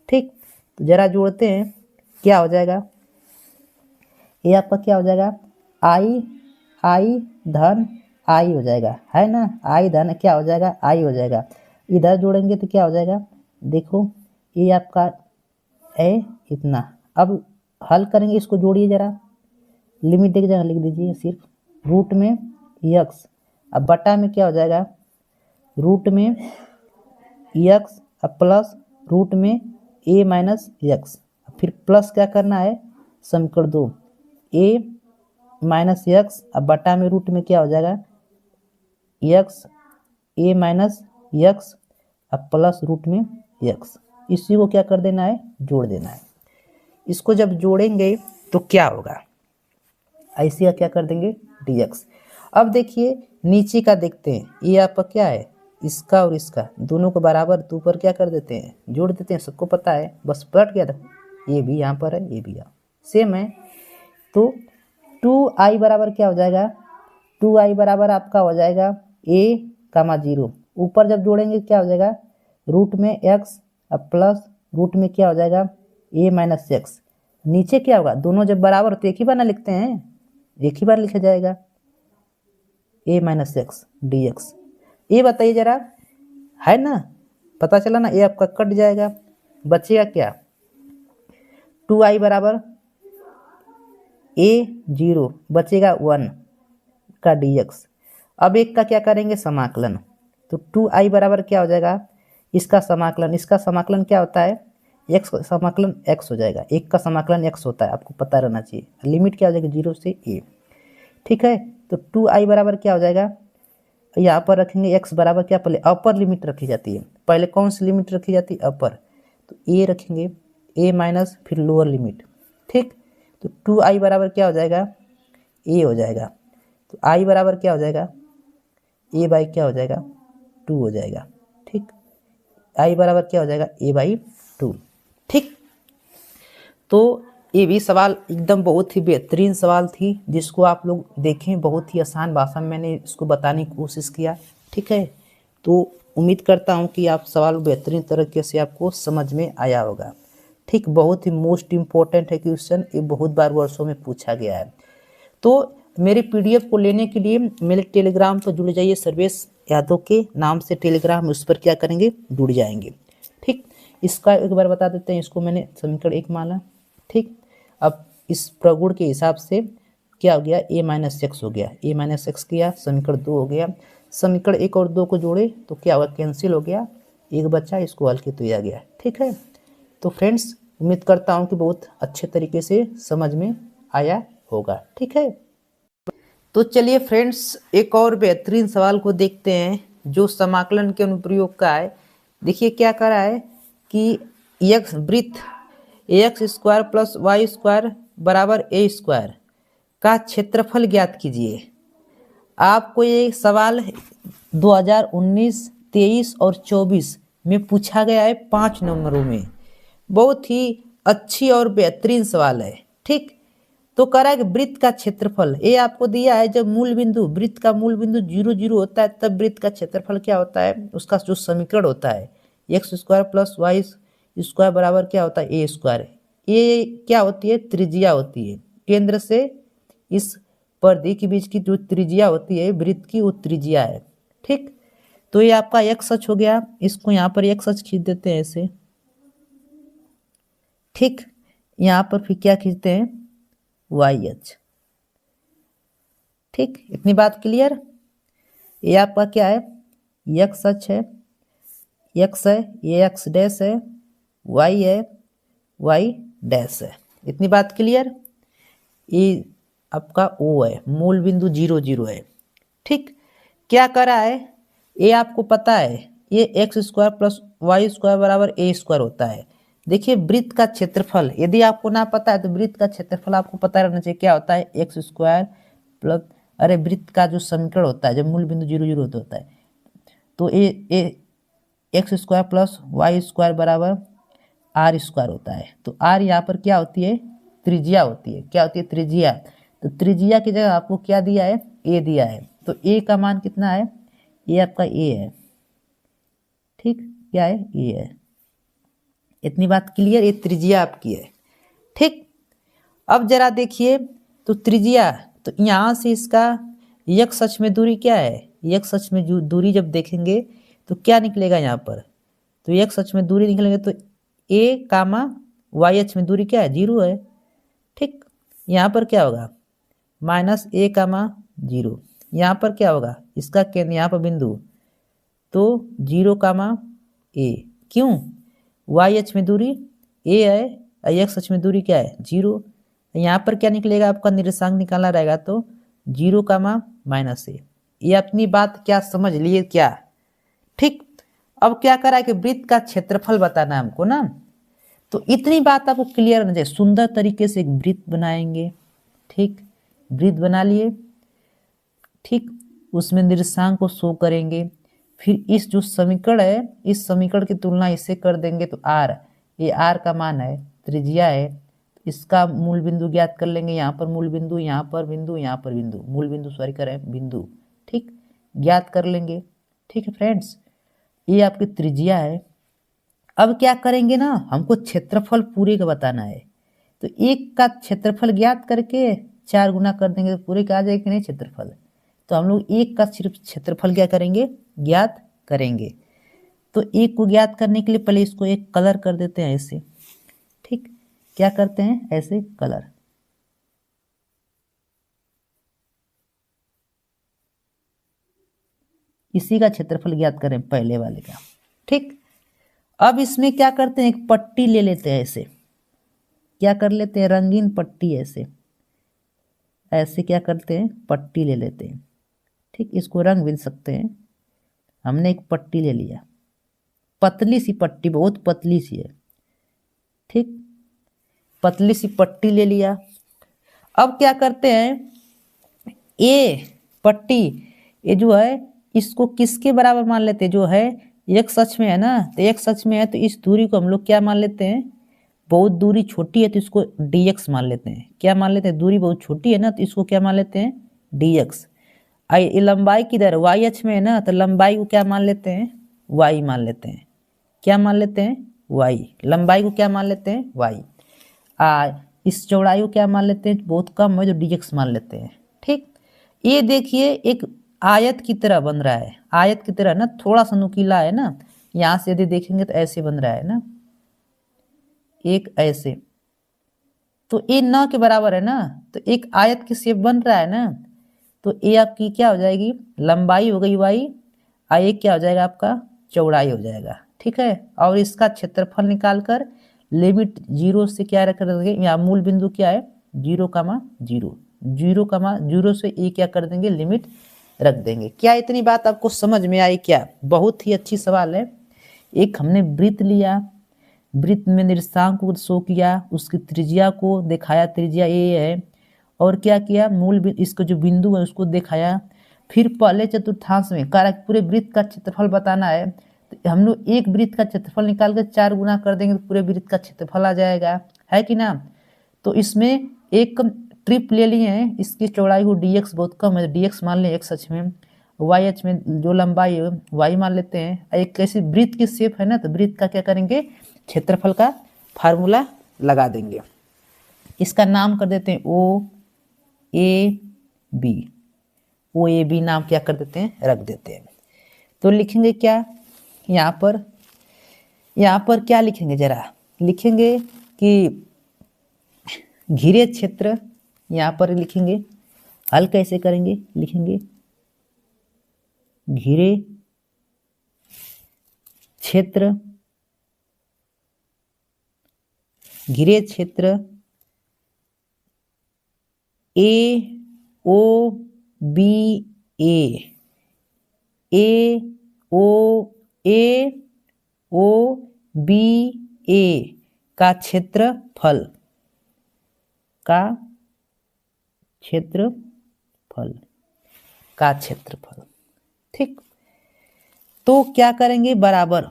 ठीक, तो जरा जोड़ते हैं। क्या हो जाएगा? ये आपका क्या हो जाएगा? आई धन आई हो जाएगा, है ना? आई धन क्या हो जाएगा? आई हो जाएगा। इधर जोड़ेंगे तो क्या हो जाएगा? देखो, ये आपका है इतना। अब हल करेंगे, इसको जोड़िए जरा। लिमिट एक जगह लिख दीजिए सिर्फ। रूट में यक्स, अब बटा में क्या हो जाएगा? रूट में यक्स, अब प्लस रूट में a माइनस यक्स। फिर प्लस क्या करना है? समीकरण 2 a माइनस यक्स, अब बटा में रूट में क्या हो जाएगा? यक्स a माइनस यक्स, अब प्लस रूट में यक्स। इसी को क्या कर देना है? जोड़ देना है। इसको जब जोड़ेंगे तो क्या होगा? ऐसे का क्या कर देंगे? dx। अब देखिए नीचे का देखते हैं। ये आपका क्या है? इसका और इसका दोनों को बराबर तो ऊपर क्या कर देते हैं, जोड़ देते हैं, सबको पता है, बस पलट गया था, ये भी यहाँ पर है, ये भी यहाँ सेम है। तो 2i बराबर क्या हो जाएगा, 2i बराबर आपका हो जाएगा a, 0। ऊपर जब जोड़ेंगे क्या हो जाएगा, रूट में x अब प्लस रूट में क्या हो जाएगा a - x। नीचे क्या होगा, दोनों जब बराबर तो एक ही बार ना लिखते हैं, एक ही बार लिखा जाएगा a - x dx। ये बताइए जरा, है ना, पता चला ना, ये आपका कट जाएगा, बचेगा क्या, 2i बराबर a0 बचेगा 1 का dx। अब एक का क्या करेंगे, समाकलन, तो 2i बराबर क्या हो जाएगा, इसका समाकलन क्या होता है, x का समाकलन x हो जाएगा, एक का समाकलन x होता है, आपको पता रहना चाहिए। लिमिट क्या हो जाएगी, 0 से a, ठीक है। तो 2i बराबर क्या हो जाएगा, यहाँ पर रखेंगे x बराबर क्या, पहले अपर लिमिट रखी जाती है, पहले कौन सी लिमिट रखी जाती है, अपर, तो a रखेंगे, a माइनस फिर लोअर लिमिट, ठीक। तो 2i बराबर क्या हो जाएगा, a हो जाएगा, तो i बराबर क्या हो जाएगा, a बाई क्या हो जाएगा 2 हो जाएगा, ठीक। i बराबर क्या हो जाएगा, a/2, ठीक। तो ये भी सवाल एकदम बहुत ही बेहतरीन सवाल थी, जिसको आप लोग देखें, बहुत ही आसान भाषा में मैंने इसको बताने की कोशिश किया, ठीक है। तो उम्मीद करता हूँ कि आप सवाल बेहतरीन तरीके से आपको समझ में आया होगा, ठीक। बहुत ही मोस्ट इम्पोर्टेंट है क्वेश्चन, ये बहुत बार वर्षों में पूछा गया है। तो मेरे PDF को लेने के लिए मेरे टेलीग्राम पर जुड़ जाइए, सर्वेश यादव के नाम से टेलीग्राम, उस पर क्या करेंगे, जुड़ जाएंगे, ठीक। इसका एक बार बता देते हैं, इसको मैंने समीकरण 1 माना, ठीक। अब इस प्रगुण के हिसाब से क्या हो गया, a - x हो गया, a - x किया, समीकरण 2 हो गया, समीकरण 1 और 2 को जोड़े तो क्या हुआ, कैंसिल हो गया, एक बच्चा, इसको हल के तो आ गया, ठीक है। तो फ्रेंड्स उम्मीद करता हूँ कि बहुत अच्छे तरीके से समझ में आया होगा, ठीक है। तो चलिए फ्रेंड्स एक और बेहतरीन सवाल को देखते हैं, जो समाकलन के अनुप्रयोग का है। देखिए क्या करा है कि x वृत्त ax² + y² बराबर a² का क्षेत्रफल ज्ञात कीजिए। आपको ये सवाल 2019, 23 और 24 में पूछा गया है, 5 नंबरों में। बहुत ही अच्छी और बेहतरीन सवाल है, ठीक। तो कह रहा है कि वृत्त का क्षेत्रफल, ये आपको दिया है, जब मूल बिंदु, वृत्त का मूल बिंदु 0, 0 होता है, तब वृत्त का क्षेत्रफल क्या होता है, उसका जो समीकरण होता है x² + y² बराबर क्या होता है, a²। ये क्या होती है, त्रिज्या होती है, केंद्र से इस परिधि के बीच की जो त्रिज्या होती है वृत्त की, वो त्रिज्या है, ठीक। तो ये आपका x अक्ष हो गया, इसको यहाँ पर x अक्ष खींच देते हैं ऐसे, ठीक। यहाँ पर फिर क्या खींचते हैं, y अक्ष, ठीक। इतनी बात क्लियर। ये आपका क्या है, x अक्ष है, x है, ये x डैश है, y है, y डैश है, इतनी बात क्लियर। ये आपका O है, मूल बिंदु 0, 0 है, ठीक। क्या करा है, ये आपको पता है, ये x² + y² बराबर a² होता है। देखिए वृत्त का क्षेत्रफल, यदि आपको ना पता है तो वृत्त का क्षेत्रफल आपको पता रहना चाहिए, क्या होता है, x² प्लस, अरे वृत्त का जो समीकरण होता है जब मूल बिंदु 0, 0 होता है, तो ये x² + y² बराबर r² होता है। तो r यहाँ पर क्या होती है, त्रिज्या होती है, क्या होती है, त्रिज्या। तो त्रिज्या की जगह आपको क्या दिया है, a दिया है, तो a का मान कितना है, ये आपका a है, ठीक, क्या है, a है। इतनी बात क्लियर, ये त्रिज्या आपकी है, ठीक। अब जरा देखिए, तो त्रिज्या, तो यहाँ से इसका x अक्ष में दूरी क्या है, x अक्ष में जो दूरी जब देखेंगे तो क्या निकलेगा यहाँ पर, तो x अक्ष में दूरी निकलेंगे तो a, y अक्ष में दूरी क्या है, 0 है, ठीक। यहाँ पर क्या होगा, -a, 0, यहाँ पर क्या होगा, इसका केंद्र यहाँ पर बिंदु, तो 0, a, क्यों, y अक्ष में दूरी a है, x अक्ष में दूरी क्या है, 0। यहाँ पर क्या निकलेगा, आपका निर्देशांक निकालना रहेगा, तो 0, -a। ये अपनी बात क्या समझ लिए क्या, ठीक। अब क्या करा है कि वृत्त का क्षेत्रफल बताना है हमको ना, तो इतनी बात आपको क्लियर होना चाहिए। सुंदर तरीके से एक वृत्त बनाएंगे, ठीक, वृत्त बना लिए, ठीक, उसमें निर्देशांक को शो करेंगे, फिर इस जो समीकरण है, इस समीकरण की तुलना इससे कर देंगे तो आर, ये आर का मान है, त्रिज्या है, इसका मूल बिंदु ज्ञात कर लेंगे। यहाँ पर मूल बिंदु, यहाँ पर बिंदु, यहाँ पर बिंदु, मूल बिंदु सॉरी करें बिंदु, ठीक, ज्ञात कर लेंगे। ठीक है फ्रेंड्स, ये आपकी त्रिज्या है। अब क्या करेंगे ना, हमको क्षेत्रफल पूरे का बताना है, तो एक का क्षेत्रफल ज्ञात करके 4 गुना कर देंगे तो पूरे का आ जाएगा कि नहीं क्षेत्रफल। तो हम लोग एक का सिर्फ क्षेत्रफल क्या करेंगे, ज्ञात करेंगे। तो एक को ज्ञात करने के लिए पहले इसको एक कलर कर देते हैं ऐसे, ठीक, क्या करते हैं ऐसे कलर। इसी का क्षेत्रफल ज्ञात करें पहले वाले का, ठीक। अब इसमें क्या करते हैं, एक पट्टी ले लेते हैं ऐसे, क्या कर लेते हैं, रंगीन पट्टी ऐसे, ऐसे क्या करते हैं पट्टी ले लेते हैं, ठीक, इसको रंग भी सकते हैं। हमने एक पट्टी ले लिया, पतली सी पट्टी, बहुत पतली सी है, ठीक, पतली सी पट्टी ले लिया। अब क्या करते हैं, ये पट्टी, ये जो है इसको किसके बराबर मान लेते हैं, जो है x अक्ष में है ना, तो x अक्ष में है तो इस दूरी को हम लोग क्या मान लेते हैं, बहुत दूरी छोटी है तो इसको dx मान लेते हैं। क्या मान लेते हैं, दूरी बहुत छोटी है ना तो इसको क्या मान लेते हैं, dx। ये लंबाई किधर, y अक्ष में है ना, तो लंबाई को क्या मान लेते हैं, y मान लेते हैं। क्या मान लेते हैं, y, लंबाई को क्या मान लेते हैं, y। इस चौड़ाई को क्या मान लेते हैं, बहुत कम है, जो dx मान लेते हैं, ठीक। ये देखिए एक आयत की तरह बन रहा है, आयत की तरह ना, थोड़ा सा नुकीला है ना, यहाँ से यदि देखेंगे तो ऐसे बन रहा है ना, एक ऐसे, तो ये न के बराबर है ना, तो एक आयत की शेप बन रहा है ना, तो ये आपकी क्या हो जाएगी, लंबाई हो गई y, एक क्या हो जाएगा आपका चौड़ाई हो जाएगा, ठीक है। और इसका क्षेत्रफल निकालकर लिमिट 0 से क्या रख देंगे, यहाँ मूल बिंदु क्या है 0,0, 0,0 से ए क्या कर देंगे, लिमिट रख देंगे। क्या इतनी बात आपको समझ में आई क्या, बहुत ही अच्छी सवाल है। एक हमने वृत्त लिया, वृत्त में निर्देशांक को शो किया, उसकी त्रिज्या को दिखाया, त्रिज्या ये है, और क्या किया, मूल इसका जो बिंदु है उसको दिखाया। फिर पहले चतुर्थांश में कह रहा है पूरे वृत्त का क्षेत्रफल बताना है, तो हम लोग एक वृत्त का क्षेत्रफल निकाल कर 4 गुना कर देंगे तो पूरे वृत्त का क्षेत्रफल आ जाएगा, है कि ना। तो इसमें एक ट्रिप ले लिए हैं, इसकी चौड़ाई को dx बहुत कम है, dx मान लें x अक्ष में, y अक्ष में जो लंबाई है y मान लेते हैं। एक कैसी वृत्त की शेप है ना, तो वृत्त का क्या करेंगे, क्षेत्रफल का फार्मूला लगा देंगे। इसका नाम कर देते हैं ओ ए बी नाम क्या कर देते हैं, रख देते हैं। तो लिखेंगे क्या, यहाँ पर क्या लिखेंगे, जरा लिखेंगे कि घिरे क्षेत्र, यहाँ पर लिखेंगे, हल कैसे करेंगे, लिखेंगे घिरे क्षेत्र, घिरे क्षेत्र ए ओ बी ए का क्षेत्रफल, ठीक। तो क्या करेंगे, बराबर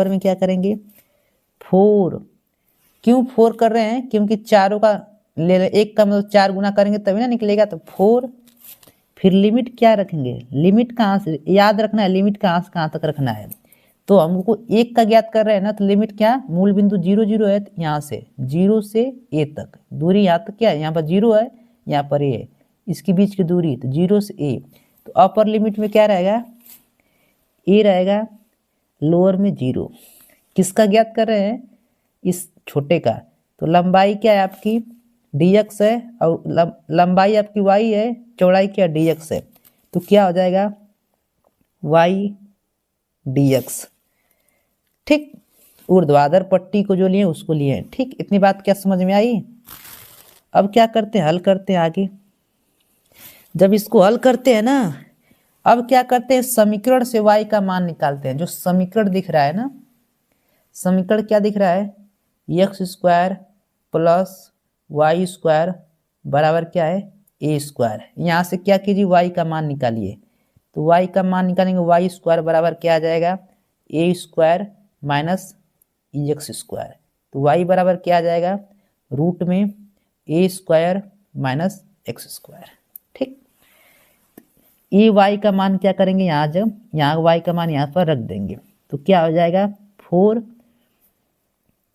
में क्या करेंगे 4। क्यों 4 कर रहे हैं, क्योंकि चारों का ले रहे, एक का मतलब 4 गुना करेंगे तभी ना निकलेगा, तो 4। फिर लिमिट क्या रखेंगे, लिमिट कहाँ से याद रखना है, लिमिट कहाँ तक रखना है। तो हमको एक का ज्ञात कर रहे हैं ना, तो लिमिट क्या, मूल बिंदु 0 0 है, तो यहाँ से 0 से ए तक दूरी, यहाँ तक क्या है, यहाँ पर 0 है, यहाँ पर ए है, इसके बीच की दूरी, तो 0 से ए। तो अपर लिमिट में क्या रहेगा, ए रहेगा, लोअर में 0। किसका ज्ञात कर रहे हैं, इस छोटे का। तो लंबाई क्या है आपकी dx है, और लंबाई आपकी y है, चौड़ाई क्या dx है, तो क्या हो जाएगा y dx, ठीक। ऊर्ध्वाधर पट्टी को जो लिए उसको लिए, ठीक। इतनी बात क्या समझ में आई। अब क्या करते हैं, हल करते हैं आगे। जब इसको हल करते हैं ना, अब क्या करते हैं, समीकरण से y का मान निकालते हैं। जो समीकरण दिख रहा है ना, समीकरण क्या दिख रहा है, x² प्लस y² बराबर क्या है a²। यहाँ से क्या कीजिए, y का मान निकालिए, तो वाई का मान निकालेंगे, वाई स्क्वायर बराबर क्या आ जाएगा, ए स्क्वायर माइनस एक्स स्क्वायर। तो वाई बराबर क्या आ जाएगा, रूट में ए स्क्वायर माइनस एक्स स्क्वायर। ठीक, ए वाई का मान क्या करेंगे, यहाँ जब यहाँ वाई का मान यहाँ पर रख देंगे तो क्या हो जाएगा, 4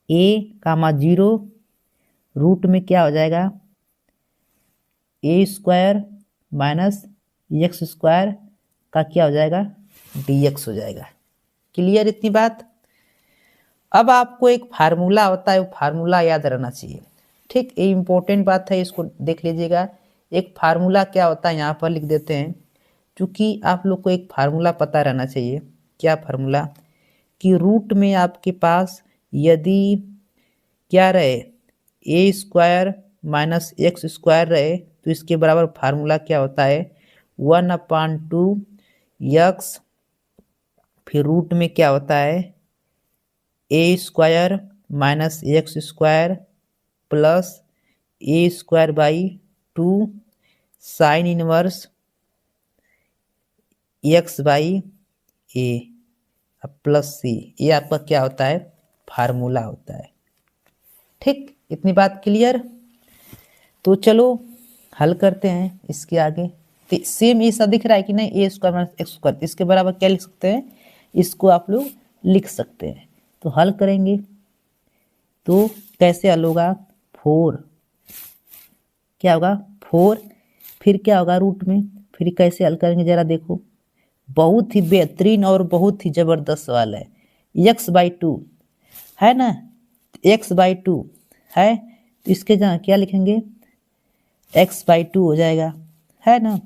a कामा 0 रूट में क्या हो जाएगा, ए स्क्वायर माइनस एक्स स्क्वायर का क्या हो जाएगा, dx हो जाएगा। क्लियर इतनी बात। अब आपको एक फार्मूला होता है, वो फार्मूला याद रहना चाहिए। ठीक, ये इंपॉर्टेंट बात है, इसको देख लीजिएगा। एक फार्मूला क्या होता है यहाँ पर लिख देते हैं, क्योंकि आप लोग को एक फार्मूला पता रहना चाहिए। क्या फार्मूला, कि रूट में आपके पास यदि क्या रहे, ए स्क्वायर माइनस एक्स स्क्वायर रहे तो इसके बराबर फार्मूला क्या होता है, 1/2 एक्स, फिर रूट में क्या होता है, A square minus X square plus A square by 2 sine inverse X by A plus C. ये आपका क्या होता है, फार्मूला होता है। ठीक, इतनी बात क्लियर। तो चलो हल करते हैं इसके आगे। तो सेम ऐसा दिख रहा है कि नहीं, ए स्क्वायर माइनस एक्स स्क्वायर, इसके बराबर क्या लिख सकते हैं, इसको आप लोग लिख सकते हैं। तो हल करेंगे तो कैसे हल होगा, 4 क्या होगा, 4 फिर क्या होगा रूट में, फिर कैसे हल करेंगे जरा देखो। बहुत ही बेहतरीन और बहुत ही जबरदस्त सवाल है। x/2 है ना, x/2 है तो इसके जहाँ क्या लिखेंगे, x/2 हो जाएगा, है ना,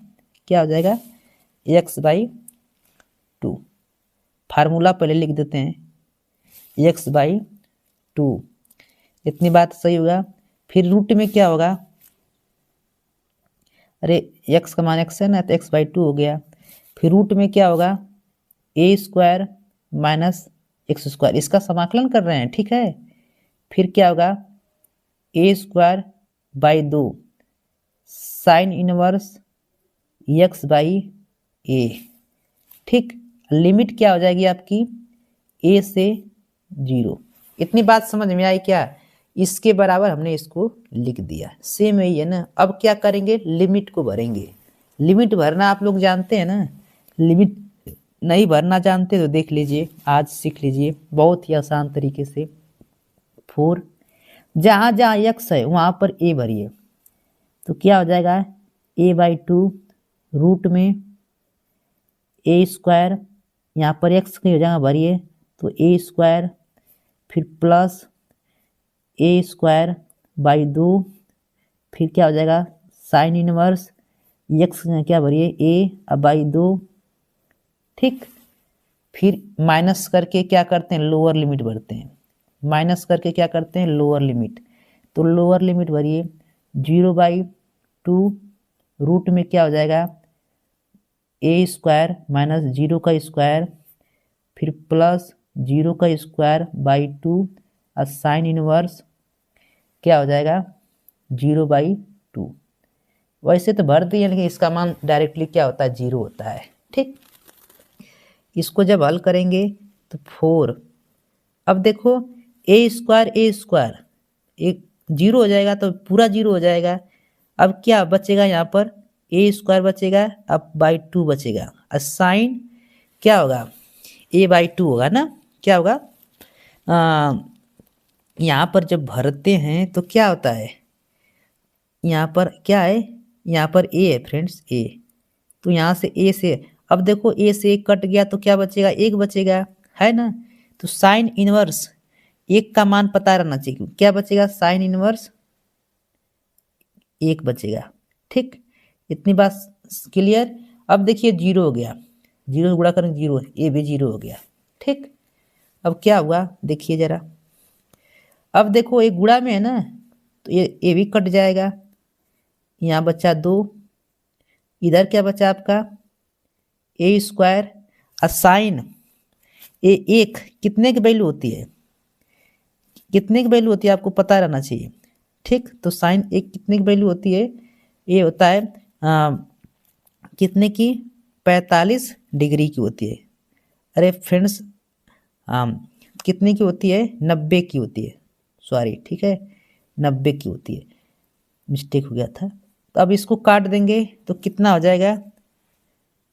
क्या हो जाएगा, x/2। फार्मूला पहले लिख देते हैं, x/2। इतनी बात सही होगा। फिर रूट में क्या होगा, अरे x का मान x है ना, तो x/2 हो गया। फिर रूट में क्या होगा, A square minus X square, इसका समाकलन कर रहे हैं, ठीक है। फिर क्या होगा, A square by 2 sine inverse X by A. ठीक, लिमिट क्या हो जाएगी आपकी, ए से 0। इतनी बात समझ में आई क्या, इसके बराबर हमने इसको लिख दिया। सेम यही है ना। अब क्या करेंगे, लिमिट को भरेंगे। लिमिट भरना आप लोग जानते हैं ना, लिमिट नहीं भरना जानते तो देख लीजिए, आज सीख लीजिए बहुत ही आसान तरीके से। 4 जहाँ जहाँ एक्स है वहाँ पर ए भरिए, तो क्या हो जाएगा, a/2 रूट में ए स्क्वायर, यहाँ पर एक्स की जगह भरिए तो ए स्क्वायर, फिर प्लस ए स्क्वायर बाई 2, फिर क्या हो जाएगा, साइन इनवर्स एक्स क्या भरिए ए बाई 2। ठीक, फिर माइनस करके क्या करते हैं, लोअर लिमिट भरते हैं। माइनस करके क्या करते हैं, लोअर लिमिट। तो लोअर लिमिट भरिए 0/2 रूट में क्या हो जाएगा, ए स्क्वायर माइनस 0 का स्क्वायर, फिर प्लस 0 का स्क्वायर बाई 2 और साइन इनवर्स क्या हो जाएगा, 0/2। वैसे तो भर दिए, लेकिन इसका मान डायरेक्टली क्या होता है, 0 होता है। ठीक, इसको जब हल करेंगे तो 4, अब देखो ए स्क्वायर एक 0 हो जाएगा तो पूरा 0 हो जाएगा। अब क्या बचेगा, यहाँ पर ए स्क्वायर बचेगा, अब बाई 2 बचेगा, और साइन क्या होगा, a/2 होगा ना। क्या होगा, यहाँ पर जब भरते हैं तो क्या होता है, यहाँ पर क्या है, यहाँ पर a है फ्रेंड्स, a। तो यहाँ से a से, अब देखो a से 1 कट गया तो क्या बचेगा, 1 बचेगा, है ना। तो साइन इनवर्स 1 का मान पता रहना चाहिए, क्या बचेगा, साइन इनवर्स 1 बचेगा। ठीक, इतनी बात क्लियर। अब देखिए 0 हो गया, 0 गुणा करें 0, ए भी 0 हो गया। ठीक, अब क्या हुआ देखिए जरा, अब देखो एक गुणा में है ना, तो ये भी कट जाएगा, यहाँ बचा 2, इधर क्या बचा आपका, ए स्क्वायर और साइन ए 1 कितने की वैल्यू होती है, कितने की वैल्यू होती है आपको पता रहना चाहिए। ठीक, तो साइन 1 कितने की वैल्यू होती है, ये होता है कितने की, 45 डिग्री की होती है। अरे फ्रेंड्स, कितने की होती है? 90 की होती है, सॉरी, ठीक है, 90 की होती है, मिस्टेक हो गया था। तो अब इसको काट देंगे तो कितना हो जाएगा?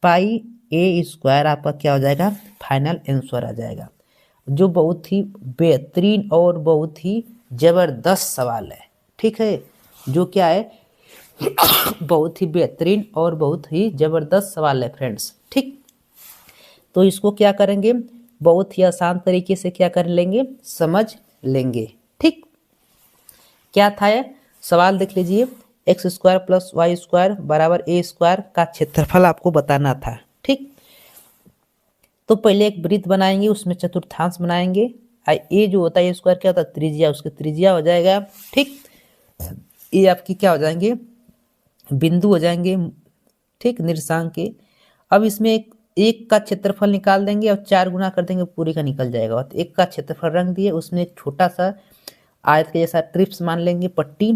पाई ए स्क्वायर आपका क्या हो जाएगा? फाइनल आंसर आ जाएगा। जो बहुत ही बेहतरीन और बहुत ही जबरदस्त सवाल है, ठीक है, जो क्या है बहुत ही बेहतरीन और बहुत ही जबरदस्त सवाल है फ्रेंड्स, ठीक। तो इसको क्या करेंगे? बहुत ही आसान तरीके से क्या कर लेंगे? समझ लेंगे, ठीक। क्या था ये सवाल? देख लीजिए, x square plus y square बराबर ए स्क्वायर का क्षेत्रफल आपको बताना था, ठीक। तो पहले एक वृत्त बनाएंगे, उसमें चतुर्थांश बनाएंगे। ए जो होता है स्क्वायर क्या होता है? त्रिज्या, उसकी त्रिज्या हो जाएगा, ठीक। ये आपकी क्या हो जाएंगे? बिंदु हो जाएंगे, ठीक, निर्देशांक के। अब इसमें एक का क्षेत्रफल निकाल देंगे और 4 गुना कर देंगे, पूरे का निकल जाएगा। तो एक का क्षेत्रफल रख दिए, उसमें एक छोटा सा आयत के जैसा ट्रिप्स मान लेंगे, पट्टी,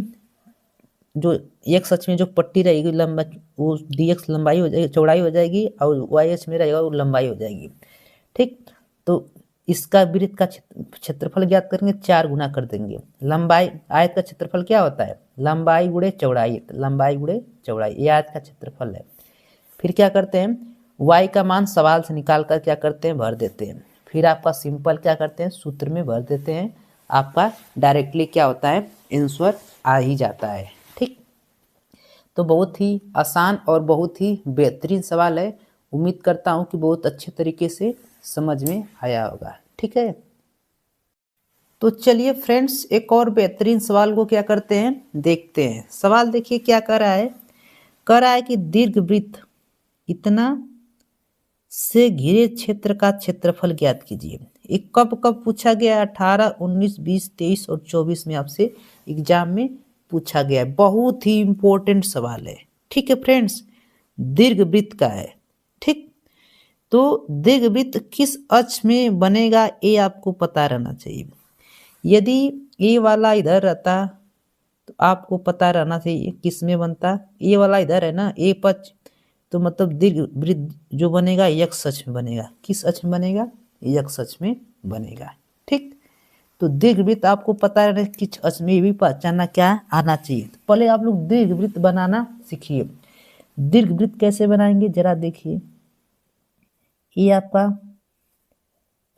जो एक्स अक्ष में जो पट्टी रहेगी लंबा, वो डी एक्स लंबाई हो जाएगी, चौड़ाई हो जाएगी, और वाई अक्ष में रहेगा वो लंबाई हो जाएगी, ठीक। तो इसका वृत्त का क्षेत्रफल ज्ञात करेंगे, 4 गुना कर देंगे। लंबाई, आयत का क्षेत्रफल क्या होता है? लंबाई गुणे चौड़ाई, लंबाई गुणे चौड़ाई, ये आयत का क्षेत्रफल है। फिर क्या करते हैं? y का मान सवाल से निकाल कर क्या करते हैं? भर देते हैं। फिर आपका सिंपल क्या करते हैं? सूत्र में भर देते हैं, आपका डायरेक्टली क्या होता है? आंसर आ ही जाता है, ठीक। तो बहुत ही आसान और बहुत ही बेहतरीन सवाल है। उम्मीद करता हूँ कि बहुत अच्छे तरीके से समझ में आया होगा, ठीक है। तो चलिए फ्रेंड्स, एक और बेहतरीन सवाल को क्या करते हैं? देखते हैं। सवाल देखिए क्या कर रहा है। कह रहा है कि दीर्घवृत्त इतना से घिरे क्षेत्र का क्षेत्रफल ज्ञात कीजिए। ये कब कब पूछा गया? 18, 19, 20, 23 और 24 में आपसे एग्जाम में पूछा गया है। बहुत ही इंपॉर्टेंट सवाल है, ठीक है फ्रेंड्स, दीर्घवृत्त का है, ठीक। तो दीर्घवृत्त किस अक्ष में बनेगा ये आपको पता रहना चाहिए। यदि ये वाला इधर रहता तो आपको पता रहना चाहिए किस में बनता। ये वाला इधर है ना, ए पक्ष, तो मतलब दीर्घवृत्त जो बनेगा एक्स अक्ष में बनेगा। किस अक्ष में बनेगा? एक्स अक्ष में बनेगा, ठीक। तो दीर्घवृत्त आपको पता है किस अक्ष में, भी पहचानना क्या आना चाहिए। तो पहले आप लोग दीर्घवृत्त बनाना सीखिए। दीर्घवृत्त कैसे बनाएंगे जरा देखिए। ये आपका,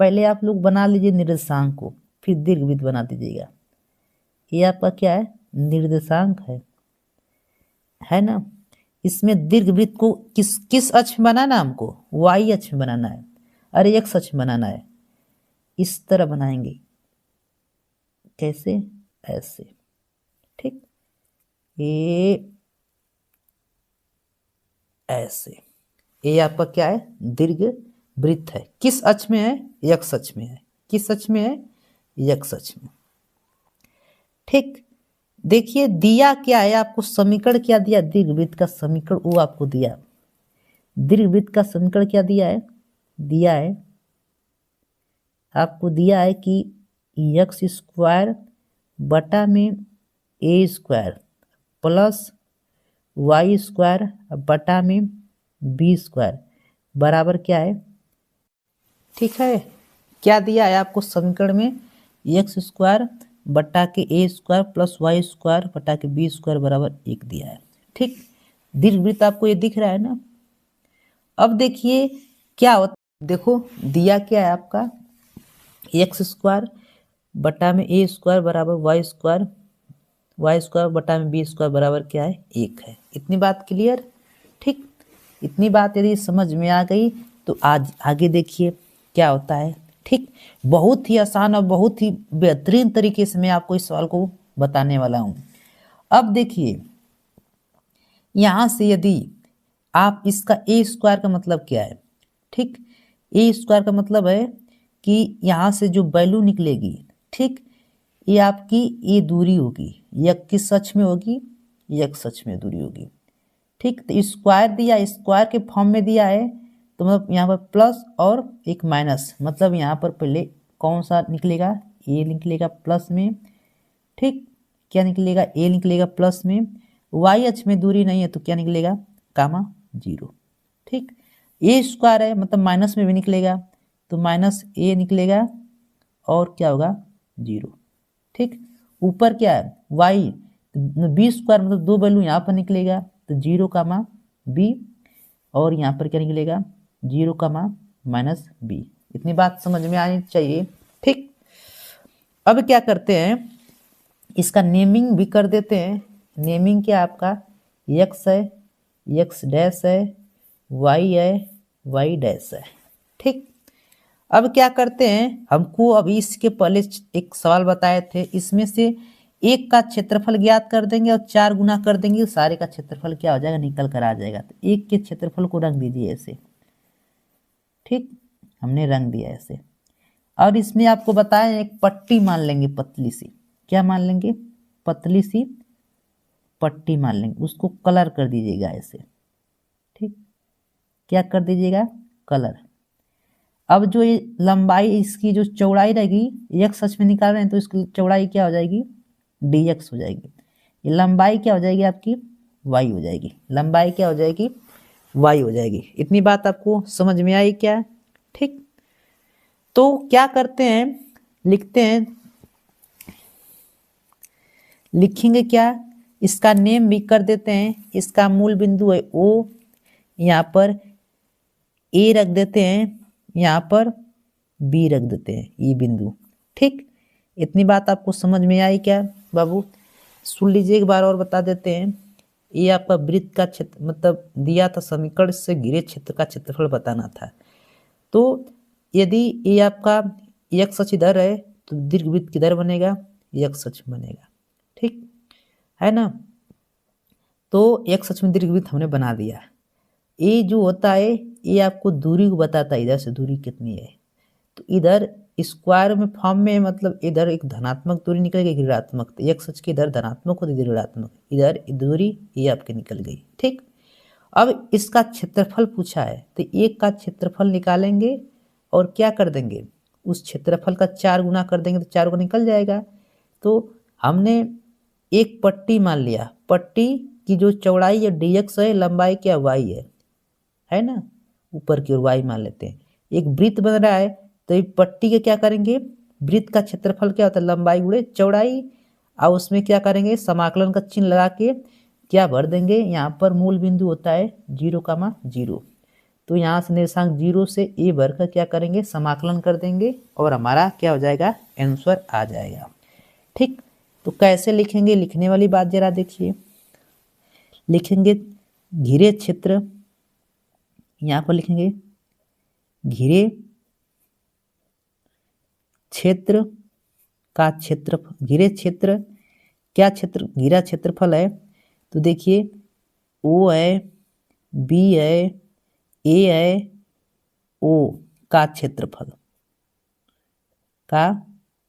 पहले आप लोग बना लीजिए निर्देशांक को, फिर दीर्घवृत्त बना दीजिएगा। ये आपका क्या है? निर्देशांक है ना। इसमें दीर्घवृत्त को किस किस अक्ष में बनाना है? हमको वाई अक्ष में बनाना है, अरे एक्स अक्ष में बनाना है। इस तरह बनाएंगे, कैसे? ऐसे, ठीक। ये ऐसे, ये आपका क्या है? दीर्घवृत्त है। किस अक्ष में है? एक्स अक्ष में है। किस अक्ष में है? एक्स अक्ष में, ठीक। देखिए दिया क्या है आपको? समीकरण क्या दिया? दीर्घवृत्त का समीकरण वो आपको दिया। दीर्घवृत्त का समीकरण क्या दिया है? दिया है आपको, दिया है कि एक्स स्क्वायर बटा में ए स्क्वायर प्लस वाई स्क्वायर बटा में बी स्क्वायर बराबर क्या है? ठीक है, क्या दिया है आपको समीकरण में? एक्स स्क्वायर बटा के ए स्क्वायर प्लस वाई स्क्वायर बटा के बी स्क्वायर बराबर 1 दिया है, ठीक। दीर्घवृत्त आपको ये दिख रहा है ना। अब देखिए क्या होता, देखो दिया क्या है आपका? एक्स स्क्वायर बटा में ए स्क्वायर बराबर वाई स्क्वायर बटा में बी स्क्वायर बराबर क्या है? 1 है। इतनी बात क्लियर, ठीक। इतनी बात यदि समझ में आ गई तो आज आगे देखिए क्या होता है, ठीक। बहुत ही आसान और बहुत ही बेहतरीन तरीके से मैं आपको इस सवाल को बताने वाला हूं। अब देखिए यहां से यदि आप इसका ए स्क्वायर का मतलब क्या है, ठीक। ए स्क्वायर का मतलब है कि यहां से जो वैल्यू निकलेगी, ठीक, ये आपकी ये दूरी होगी, यह किस अक्ष में होगी? एक्स अक्ष में दूरी होगी, ठीक। तो स्क्वायर दिया, स्क्वायर के फॉर्म में दिया है, तो मतलब यहाँ पर प्लस और एक माइनस, मतलब यहाँ पर पहले कौन सा निकलेगा? ए निकलेगा प्लस में, ठीक। क्या निकलेगा? ए निकलेगा प्लस में। वाई अक्ष में दूरी नहीं है तो क्या निकलेगा? गामा 0, ठीक। ए स्क्वायर है मतलब माइनस में भी निकलेगा, तो माइनस ए निकलेगा और क्या होगा 0। ठीक, ऊपर क्या है वाई, बी स्क्वायर मतलब 2 वैल्यू यहाँ पर निकलेगा, तो 0 का मान बी, और यहाँ पर क्या निकलेगा 0 का मान माइनस बी। इतनी बात समझ में आनी चाहिए। ठीक, अब क्या करते हैं, इसका नेमिंग भी कर देते हैं। नेमिंग क्या आपका x है, x डैश है, y है, y डैश है। ठीक, अब क्या करते हैं, हमको अभी इसके पहले एक सवाल बताए थे, इसमें से एक का क्षेत्रफल ज्ञात कर देंगे और 4 गुना कर देंगे, सारे का क्षेत्रफल क्या हो जाएगा निकल कर आ जाएगा। तो एक के क्षेत्रफल को रंग दीजिए ऐसे। ठीक, हमने रंग दिया ऐसे। और इसमें आपको बताया एक पट्टी मान लेंगे पतली सी, क्या मान लेंगे पतली सी पट्टी मान लेंगे, उसको कलर कर दीजिएगा ऐसे। ठीक, क्या कर दीजिएगा कलर। अब जो ये लंबाई इसकी जो चौड़ाई रहेगी x अक्ष में निकाल रहे हैं तो इसकी चौड़ाई क्या हो जाएगी dx हो जाएगी। ये लंबाई क्या हो जाएगी आपकी y हो जाएगी, लंबाई क्या हो जाएगी y हो जाएगी। इतनी बात आपको समझ में आई क्या। ठीक, तो क्या करते हैं, लिखते हैं, लिखेंगे क्या, इसका नेम भी कर देते हैं। इसका मूल बिंदु है O, यहाँ पर A रख देते हैं, यहाँ पर B रख देते हैं, ये बिंदु। ठीक, इतनी बात आपको समझ में आई क्या बाबू। सुन लीजिए एक बार और बता देते हैं। ये आपका वृत्त का क्षेत्र मतलब दिया था, समीकरण से घिरे क्षेत्र का क्षेत्रफल बताना था। तो यदि ये आपका x अक्ष इधर है तो दीर्घवृत्त किधर बनेगा, x अक्ष बनेगा। ठीक है ना, तो x अक्ष में दीर्घवृत्त हमने बना दिया। ये जो होता है ये आपको दूरी को बताता है, इधर से दूरी कितनी है। तो इधर स्क्वायर में फॉर्म में मतलब इधर एक धनात्मक दूरी निकलेगी, एक ऋणात्मक, तो x अक्ष की इधर धनात्मक होती इधर ऋणात्मक, इधर दूरी ये आपकी निकल गई। ठीक, अब इसका क्षेत्रफल पूछा है तो एक का क्षेत्रफल निकालेंगे और क्या कर देंगे उस क्षेत्रफल का 4 गुना कर देंगे, तो 4 गुना निकल जाएगा। तो हमने एक पट्टी मान लिया, पट्टी की जो चौड़ाई है dx है, लंबाई क्या y है ना, ऊपर की ओर y मान लेते हैं। एक वृत्त बन रहा है तो ये पट्टी के क्या करेंगे, वृत्त का क्षेत्रफल क्या होता है लंबाई गुणे चौड़ाई, और उसमें क्या करेंगे समाकलन का चिन्ह लगा के क्या भर देंगे, यहाँ पर मूल बिंदु होता है 0,0, तो यहाँ से निर्देशांक 0 से a भर कर क्या करेंगे समाकलन कर देंगे और हमारा क्या हो जाएगा आंसर आ जाएगा। ठीक, तो कैसे लिखेंगे, लिखने वाली बात जरा देखिए। लिखेंगे घिरे क्षेत्र, यहाँ पर लिखेंगे घिरे क्षेत्र का क्षेत्रफल, घिरे क्षेत्र क्या क्षेत्र घिरा क्षेत्रफल है, तो देखिए O है, B है, A है, O का क्षेत्रफल, का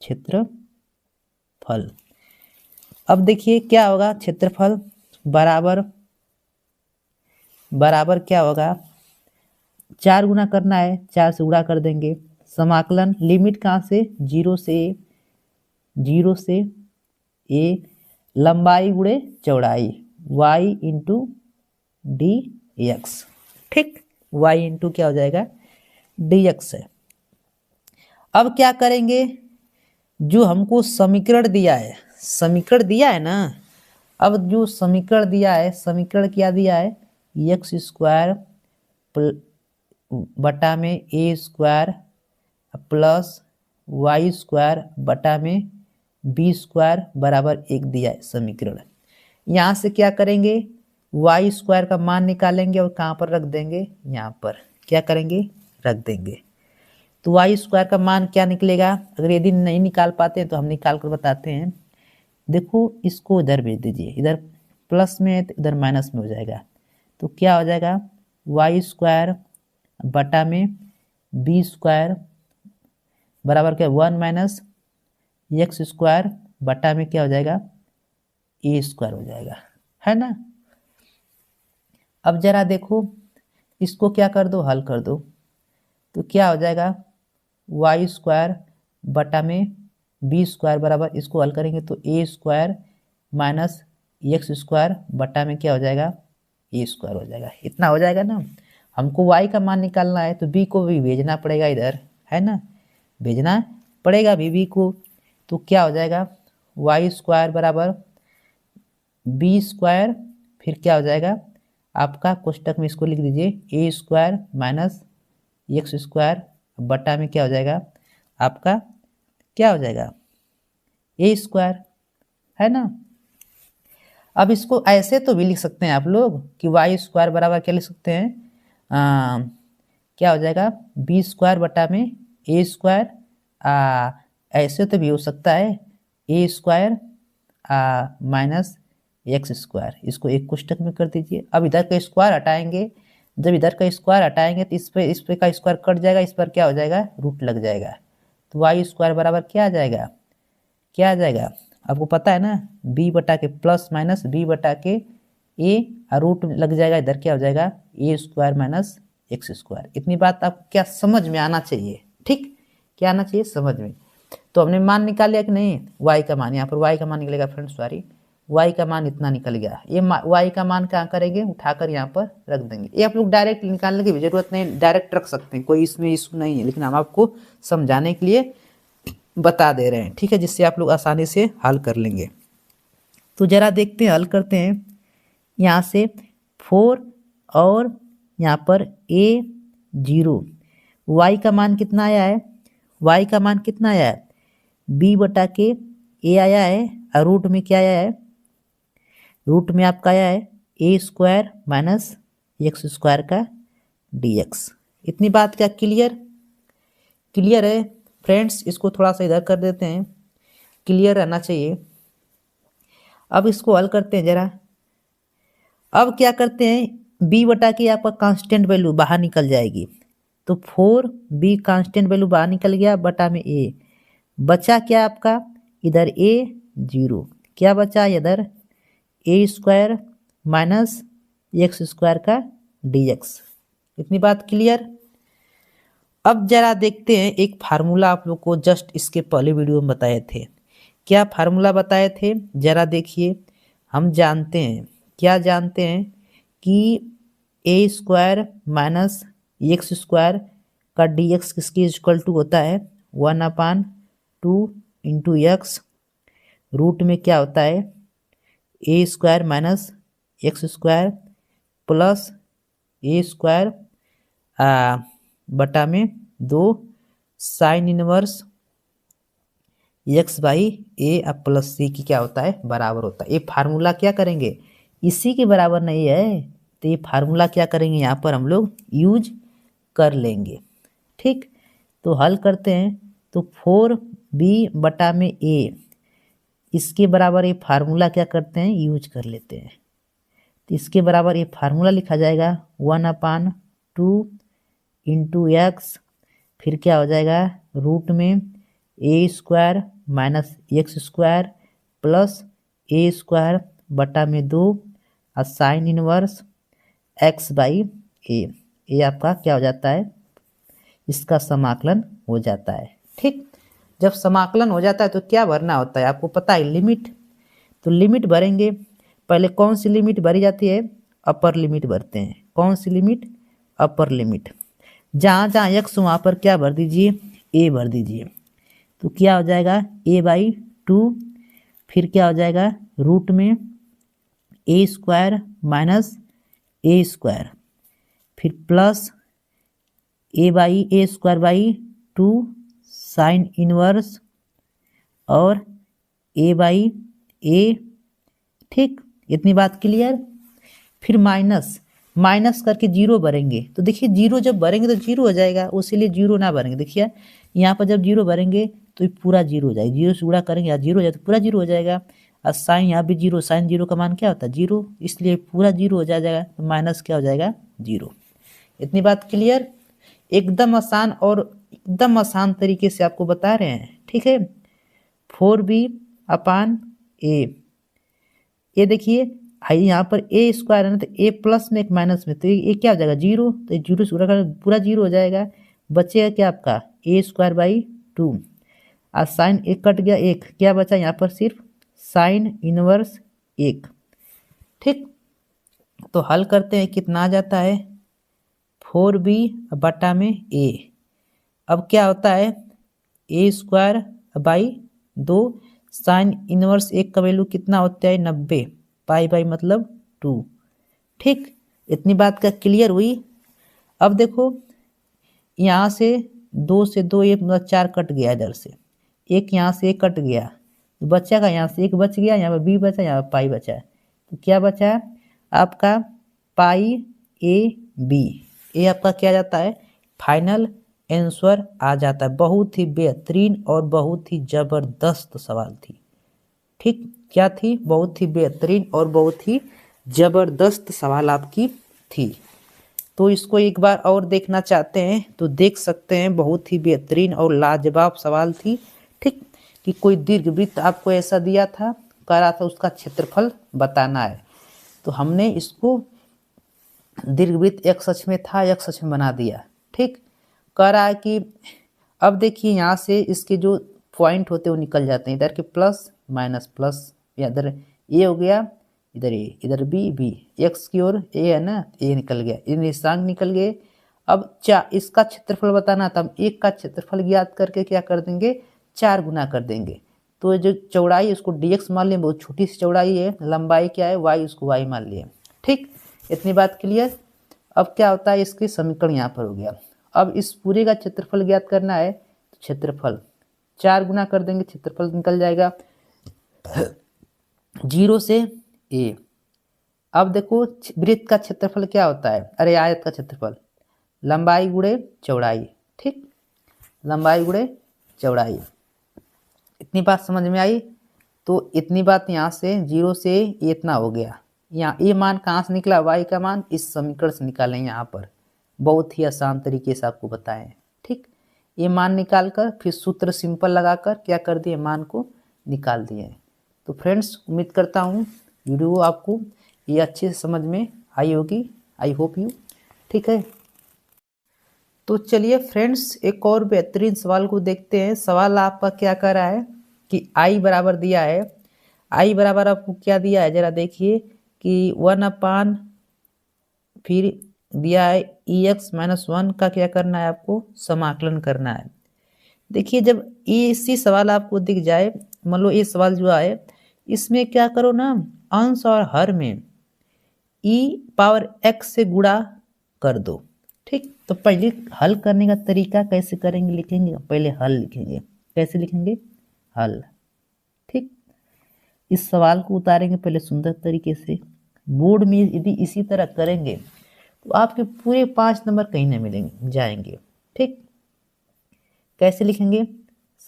क्षेत्रफल। अब देखिए क्या होगा क्षेत्रफल बराबर बराबर क्या होगा, 4 गुना करना है, 4 से गुणा कर देंगे, समाकलन लिमिट कहाँ से 0 से a, लंबाई गुणे चौड़ाई y इंटू dx। ठीक, y इंटू क्या हो जाएगा dx है। अब क्या करेंगे, जो हमको समीकरण दिया है, समीकरण दिया है ना, अब जो समीकरण दिया है, समीकरण क्या दिया है x स्क्वायर बटा में a square plus y square बटा में b स्क्वायर बराबर 1 दिया है समीकरण। यहाँ से क्या करेंगे y स्क्वायर का मान निकालेंगे और कहाँ पर रख देंगे, यहाँ पर क्या करेंगे रख देंगे। तो y स्क्वायर का मान क्या निकलेगा, अगर यदि नहीं निकाल पाते हैं तो हम निकाल कर बताते हैं। देखो इसको इधर भेज दीजिए, इधर प्लस में है तो इधर माइनस में हो जाएगा, तो क्या हो जाएगा y स्क्वायर बटा में b स्क्वायर बराबर क्या 1 माइनस x स्क्वायर बटा में क्या हो जाएगा a स्क्वायर हो जाएगा, है ना। अब जरा देखो इसको क्या कर दो हल कर दो, तो क्या हो जाएगा y स्क्वायर बटा में b स्क्वायर बराबर, इसको हल करेंगे तो a square minus x square बटा में क्या हो जाएगा a स्क्वायर हो जाएगा। इतना हो जाएगा ना। हमको y का मान निकालना है तो b को भी भेजना पड़ेगा इधर, है ना, भेजना पड़ेगा b को। तो क्या हो जाएगा y स्क्वायर बराबर b स्क्वायर, फिर क्या हो जाएगा आपका कोष्टक में इसको लिख दीजिए a square minus X square बटा में क्या हो जाएगा आपका, क्या हो जाएगा a स्क्वायर, है ना। अब इसको ऐसे तो भी लिख सकते हैं आप लोग कि वाई स्क्वायर बराबर क्या लिख सकते हैं, क्या हो जाएगा बी स्क्वायर बटा में ए स्क्वायर, ऐसे तो भी हो सकता है A square minus X square, इसको एक कोष्टक में कर दीजिए। अब इधर का स्क्वायर हटाएंगे, जब इधर का स्क्वायर हटाएंगे तो इस पे का स्क्वायर कट जाएगा, इस पर क्या हो जाएगा रूट लग जाएगा। तो वाई स्क्वायर बराबर क्या आ जाएगा, क्या आ जाएगा आपको पता है ना, b बटा के प्लस माइनस b बटा के a और रूट लग जाएगा, इधर क्या हो जाएगा a square minus X square. इतनी बात आपको क्या समझ में आना चाहिए, ठीक, क्या आना चाहिए समझ में। तो हमने मान निकाल लिया कि नहीं, y का मान, यहाँ पर y का मान निकलेगा फ्रेंड्स, सॉरी y का मान इतना निकल गया। ये y का मान क्या करेंगे, उठाकर यहाँ पर रख देंगे। ये आप लोग डायरेक्ट निकालने की जरूरत नहीं, डायरेक्ट रख सकते हैं, कोई इसमें इशू नहीं है, लेकिन हम आपको समझाने के लिए बता दे रहे हैं, ठीक है, जिससे आप लोग आसानी से हल कर लेंगे। तो जरा देखते हैं, हल करते हैं। यहाँ से 4 और यहाँ पर a 0, y का मान कितना आया है, y का मान कितना आया है b बटा के a आया है, और रूट में क्या आया है, रूट में आपका आया है a square minus X square का dx। इतनी बात क्या क्लियर, क्लियर है फ्रेंड्स। इसको थोड़ा सा इधर कर देते हैं, क्लियर रहना चाहिए। अब इसको हल करते हैं जरा। अब क्या करते हैं, b बटा के आपका कांस्टेंट वैल्यू बाहर निकल जाएगी, तो 4b कांस्टेंट वैल्यू बाहर निकल गया बटा में a, बचा क्या आपका इधर a 0, क्या बचा इधर a square minus X square का dx। इतनी बात क्लियर। अब जरा देखते हैं, एक फार्मूला आप लोग को जस्ट इसके पहले वीडियो में बताए थे। क्या फार्मूला बताए थे जरा देखिए। हम जानते हैं, क्या जानते हैं कि a square minus X square का dx किसकी इक्वल टू होता है 1/2 इंटू एक्स, रूट में क्या होता है a square minus X square plus a square बटा में 2 साइन इनवर्स एक्स बाई ए अब प्लस सी की क्या होता है बराबर होता है। ये फार्मूला क्या करेंगे, इसी के बराबर नहीं है, तो ये फार्मूला क्या करेंगे यहाँ पर हम लोग यूज कर लेंगे, ठीक। तो हल करते हैं, तो 4b बटा में a, इसके बराबर ये फार्मूला क्या करते हैं यूज कर लेते हैं। तो इसके बराबर ये फार्मूला लिखा जाएगा 1/2 इंटू एक्स, फिर क्या हो जाएगा रूट में a square minus X square plus a square बटा में 2 और sine inverse x by a, ये आपका क्या हो जाता है, इसका समाकलन हो जाता है, ठीक। जब समाकलन हो जाता है तो क्या भरना होता है आपको पता है, लिमिट। तो लिमिट भरेंगे, पहले कौन सी लिमिट भरी जाती है, अपर लिमिट भरते हैं। कौन सी लिमिट, अपर लिमिट। जहाँ जहाँ x वहाँ पर क्या भर दीजिए a भर दीजिए, तो क्या हो जाएगा a/2, फिर क्या हो जाएगा रूट में a square minus a square, फिर plus a square by 2 sine inverse और a/a, ठीक। इतनी बात क्लियर। फिर माइनस, माइनस करके 0 भरेंगे, तो देखिए 0 जब भरेंगे तो 0 हो जाएगा, उसीलिए 0 ना भरेंगे। देखिए यहाँ पर जब 0 भरेंगे तो पूरा 0 हो जाएगा, 0 से गुणा करेंगे या 0 हो जाए तो पूरा 0 हो जाएगा। और साइन यहाँ भी 0, साइन 0 का मान क्या होता है 0, इसलिए पूरा 0 हो जाएगा, तो माइनस क्या हो जाएगा 0। इतनी बात क्लियर। एकदम आसान और एकदम आसान तरीके से आपको बता रहे हैं, ठीक है। 4b/a, ये देखिए यहाँ पर a स्क्वायर है ना, तो a प्लस में एक माइनस में, तो ये क्या हो जाएगा 0, तो 0 से पूरा 0 हो जाएगा। बचेगा क्या आपका a स्क्वायर बाई 2, और साइन एक कट गया, एक क्या बचा यहाँ पर सिर्फ साइन इनवर्स 1, ठीक। तो हल करते हैं, कितना आ जाता है 4b बटा में a। अब क्या होता है a² बाई 2 साइन इनवर्स 1 का वैल्यू कितना होता है 90 पाई बाई मतलब 2। ठीक, इतनी बात का क्लियर हुई। अब देखो यहाँ से 2 से 2 एक मतलब 4 कट गया इधर से, एक यहाँ से एक कट गया तो बचा का यहाँ से एक बच गया, यहाँ पर b बचा, यहाँ पर पाई बचा है। तो क्या बचा है आपका पाई ए बी। ये आपका क्या जाता है फाइनल आंसर आ जाता है। बहुत ही बेहतरीन और बहुत ही जबरदस्त सवाल थी। ठीक, क्या थी बहुत ही बेहतरीन और बहुत ही जबरदस्त सवाल आपकी थी। तो इसको एक बार और देखना चाहते हैं तो देख सकते हैं, बहुत ही बेहतरीन और लाजवाब सवाल थी। ठीक, कि कोई दीर्घवृत्त आपको ऐसा दिया था, कह रहा था उसका क्षेत्रफल बताना है, तो हमने इसको दीर्घवृत्त x अक्ष में था, x अक्ष में बना दिया। ठीक, कह रहा है कि अब देखिए यहाँ से इसके जो पॉइंट होते हैं वो निकल जाते हैं, इधर के प्लस माइनस प्लस, या इधर ए हो गया, इधर ए, इधर बी बी, एक्स की ओर ए है ना, ए निकल गया, ये निशांक निकल गए। अब इसका क्षेत्रफल बताना था, हम एक का क्षेत्रफल ज्ञात करके क्या कर देंगे 4 गुना कर देंगे। तो जो चौड़ाई है उसको dx मान लिया, बहुत छोटी सी चौड़ाई है, लंबाई क्या है y, उसको y मान लिया। ठीक, इतनी बात क्लियर। अब क्या होता है इसके समीकरण यहाँ पर हो गया। अब इस पूरे का क्षेत्रफल ज्ञात करना है, तो क्षेत्रफल 4 गुना कर देंगे, क्षेत्रफल निकल जाएगा 0 से a। अब देखो वृत्त का क्षेत्रफल क्या होता है, अरे आयत का क्षेत्रफल लंबाई गुणे चौड़ाई। ठीक, लंबाई गुणे चौड़ाई। इतनी बात समझ में आई। तो इतनी बात यहाँ से 0 से ये इतना हो गया। यहाँ ये मान कहाँ से निकला, y का मान इस समीकरण से निकालें, यहाँ पर बहुत ही आसान तरीके से आपको बताएं। ठीक, ये मान निकाल कर फिर सूत्र सिंपल लगाकर क्या कर दिए, मान को निकाल दिए। तो फ्रेंड्स उम्मीद करता हूँ वीडियो आपको ये अच्छे से समझ में आई होगी, आई होप यू। ठीक है, तो चलिए फ्रेंड्स एक और बेहतरीन सवाल को देखते हैं। सवाल आपका क्या कर रहा है कि आई बराबर दिया है, आई बराबर आपको क्या दिया है जरा देखिए कि 1/, फिर दिया है ex-1 का क्या करना है आपको समाकलन करना है। देखिए जब इसी सवाल आपको दिख जाए, मान लो ये सवाल जो आए इसमें क्या करो ना, अंश और हर में e⁻x से गुणा कर दो। ठीक, तो पहले हल करने का तरीका कैसे करेंगे लिखेंगे, पहले हल लिखेंगे। कैसे लिखेंगे, हल। ठीक, इस सवाल को उतारेंगे पहले सुंदर तरीके से। बोर्ड में यदि इसी तरह करेंगे तो आपके पूरे 5 नंबर कहीं ना मिलेंगे जाएंगे। ठीक, कैसे लिखेंगे,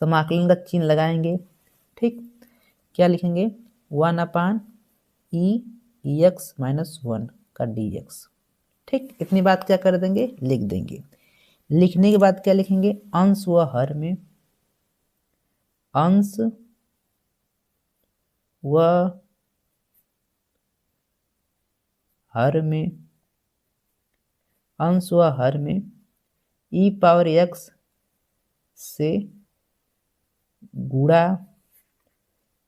समाकलन का चिन्ह लगाएंगे। ठीक, क्या लिखेंगे 1/e(x-1) का dx। ठीक, इतनी बात क्या कर देंगे लिख देंगे। लिखने के बाद क्या लिखेंगे, अंश व हर में, अंश व हर में, अंश व हर में e⁻x से गुणा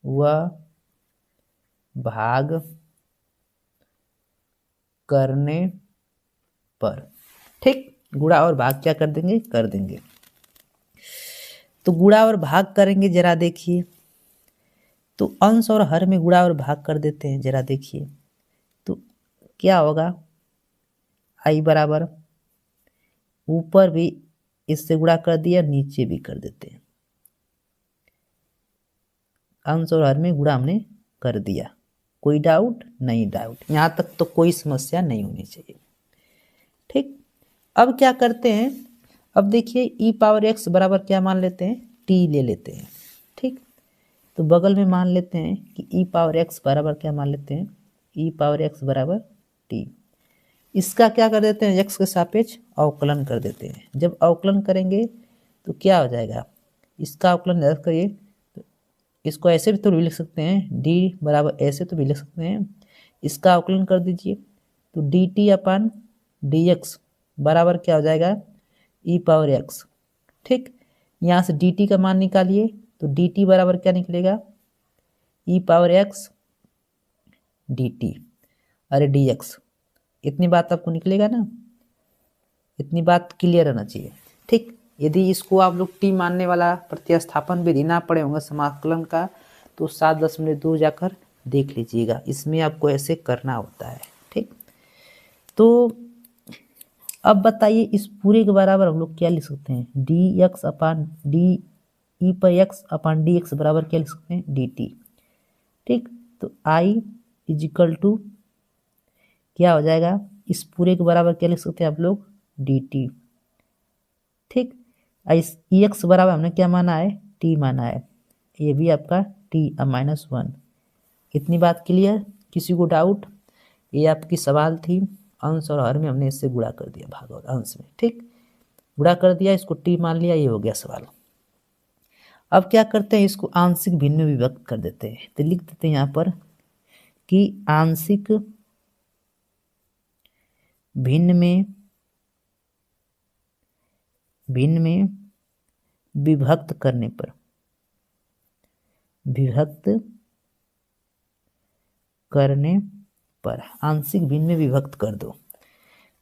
व भाग करने पर। ठीक, गुणा और भाग क्या कर देंगे, कर देंगे। तो गुणा और भाग करेंगे, जरा देखिए। तो अंश और हर में गुणा और भाग कर देते हैं, जरा देखिए तो क्या होगा, आई बराबर ऊपर भी इससे गुणा कर दिया, नीचे भी कर देते हैं। अंश और हर में गुणा हमने कर दिया, कोई डाउट नहीं, डाउट यहाँ तक तो कोई समस्या नहीं होनी चाहिए। ठीक, अब क्या करते हैं, अब देखिए e⁻x बराबर क्या मान लेते हैं, t ले लेते हैं। ठीक, तो बगल में मान लेते हैं कि e⁻x बराबर क्या मान लेते हैं, e⁻x बराबर t। इसका क्या कर देते हैं, x के सापेक्ष अवकलन कर देते हैं। जब अवकलन करेंगे तो क्या हो जाएगा, इसका अवकलन याद करिए, तो इसको ऐसे भी तो लिख सकते हैं, d बराबर ऐसे तो भी लिख सकते हैं। इसका अवकलन कर दीजिए तो dt/dx बराबर क्या हो जाएगा, e⁻x। ठीक, यहाँ से dt का मान निकालिए तो dt बराबर क्या निकलेगा, e⁻x dt, अरे dx। इतनी बात आपको निकलेगा ना। इतनी बात क्लियर रहना चाहिए। ठीक, यदि इसको आप लोग टी मानने वाला प्रतिस्थापन विधि ना पढ़े होंगे समाकलन का, तो 7.2 जाकर देख लीजिएगा, इसमें आपको ऐसे करना होता है। ठीक, तो अब बताइए इस पूरे के बराबर हम लोग क्या लिख सकते हैं, डी एक्स अपान डी ई पर एक्स अपान डी एक्स बराबर क्या लिख सकते हैं, डी टी। ठीक, तो आई इजिकल टू क्या हो जाएगा, इस पूरे के बराबर क्या लिख सकते हैं आप लोग, डी टी। ठीक, इस एक्स बराबर हमने क्या माना है, टी माना है, ये भी आपका टी -1। इतनी बात क्लियर, किसी को डाउट? ये आपकी सवाल थी, अंश और हर में हमने इससे गुणा कर दिया, भाग और अंश में। ठीक, गुणा कर दिया, इसको टी मान लिया, ये हो गया सवाल। अब क्या करते हैं, इसको आंशिक भिन्न में विभक्त कर देते हैं, तो लिख देते हैं यहाँ पर कि आंशिक भिन्न में विभक्त करने पर आंशिक भिन्न में विभक्त कर दो।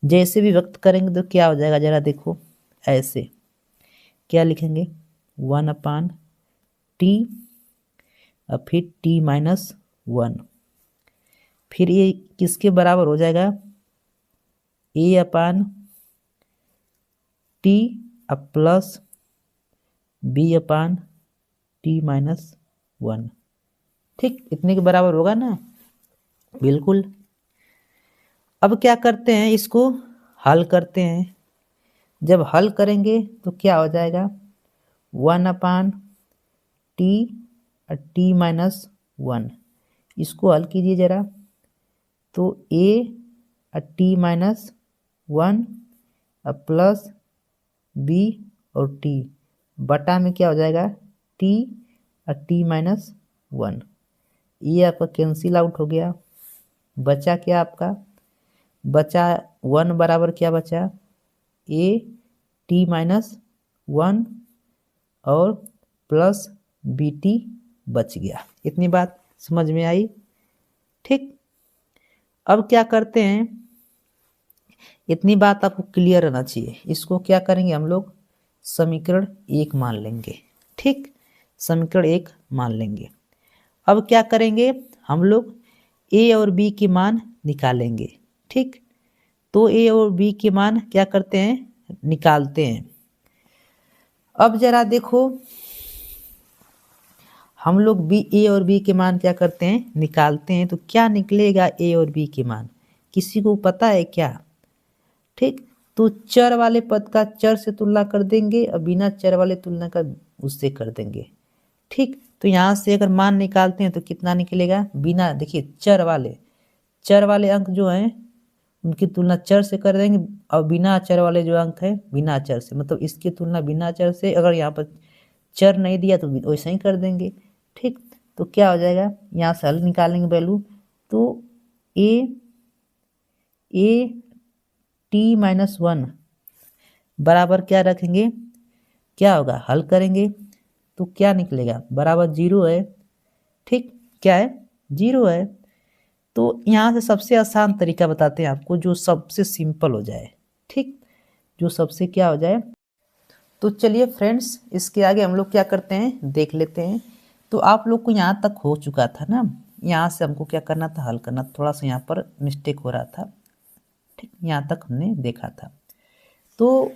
जैसे विभक्त करेंगे तो क्या हो जाएगा, जरा देखो, ऐसे क्या लिखेंगे, 1/t और फिर t-1, फिर ये किसके बराबर हो जाएगा, a/t प्लस b/t-1। ठीक, इतने के बराबर होगा ना, बिल्कुल। अब क्या करते हैं, इसको हल करते हैं। जब हल करेंगे तो क्या हो जाएगा, 1/t और t-1, इसको हल कीजिए जरा, तो a और t-1 प्लस b और t बटा में क्या हो जाएगा, t और t-1, ये आपका कैंसिल आउट हो गया। बचा क्या आपका, बचा 1 बराबर क्या बचा, a/t-1 और प्लस bt बच गया। इतनी बात समझ में आई। ठीक, अब क्या करते हैं, इतनी बात आपको क्लियर रहना चाहिए। इसको क्या करेंगे हम लोग, समीकरण 1 मान लेंगे। ठीक, समीकरण 1 मान लेंगे। अब क्या करेंगे हम लोग, a और b के मान निकालेंगे। ठीक, तो a और b के मान क्या करते हैं, निकालते हैं। अब जरा देखो, हम लोग a और b के मान क्या करते हैं, निकालते हैं, तो क्या निकलेगा a और b के मान, किसी को पता है क्या? ठीक, तो चर वाले पद का चर से तुलना कर देंगे और बिना चर वाले तुलना का उससे कर देंगे। ठीक, तो यहाँ से अगर मान निकालते हैं तो कितना निकलेगा, बिना, देखिए चर वाले अंक जो हैं उनकी तुलना चर से कर देंगे, और बिना चर वाले जो अंक है बिना चर से, मतलब इसकी तुलना बिना चर से, अगर यहाँ पर चर नहीं दिया तो वैसे ही कर देंगे। ठीक, तो क्या हो जाएगा, यहाँ से हल निकालेंगे वैल्यू, तो a/t-1 बराबर क्या रखेंगे, क्या होगा, हल करेंगे तो क्या निकलेगा, बराबर 0 है। ठीक, क्या है, 0 है। तो यहाँ से सबसे आसान तरीका बताते हैं आपको, जो सबसे सिंपल हो जाए। ठीक, जो सबसे क्या हो जाए, तो चलिए फ्रेंड्स, इसके आगे हम लोग क्या करते हैं देख लेते हैं। तो आप लोग को यहाँ तक हो चुका था ना, यहाँ से हमको क्या करना था, हल करना। थोड़ा सा यहाँ पर मिस्टेक हो रहा था। ठीक, यहाँ तक हमने देखा था। तो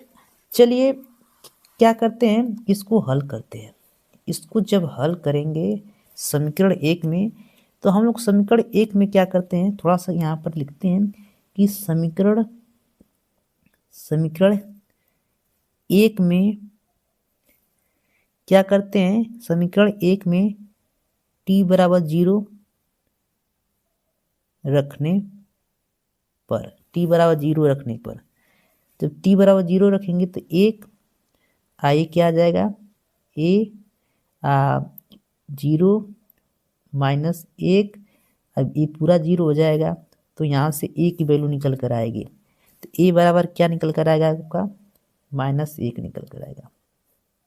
चलिए क्या करते हैं, इसको हल करते हैं। इसको जब हल करेंगे समीकरण 1 में, तो हम लोग समीकरण 1 में क्या करते हैं, थोड़ा सा यहाँ पर लिखते हैं कि समीकरण 1 में क्या करते हैं, समीकरण 1 में t बराबर 0 रखने पर, जब t बराबर 0 रखेंगे तो 1 आई क्या आ जाएगा, a 0 -1, अब ये पूरा 0 हो जाएगा, तो यहाँ से a की वैल्यू निकल कर आएगी। तो a बराबर क्या निकल कर आएगा आपका, -1 निकल कर आएगा।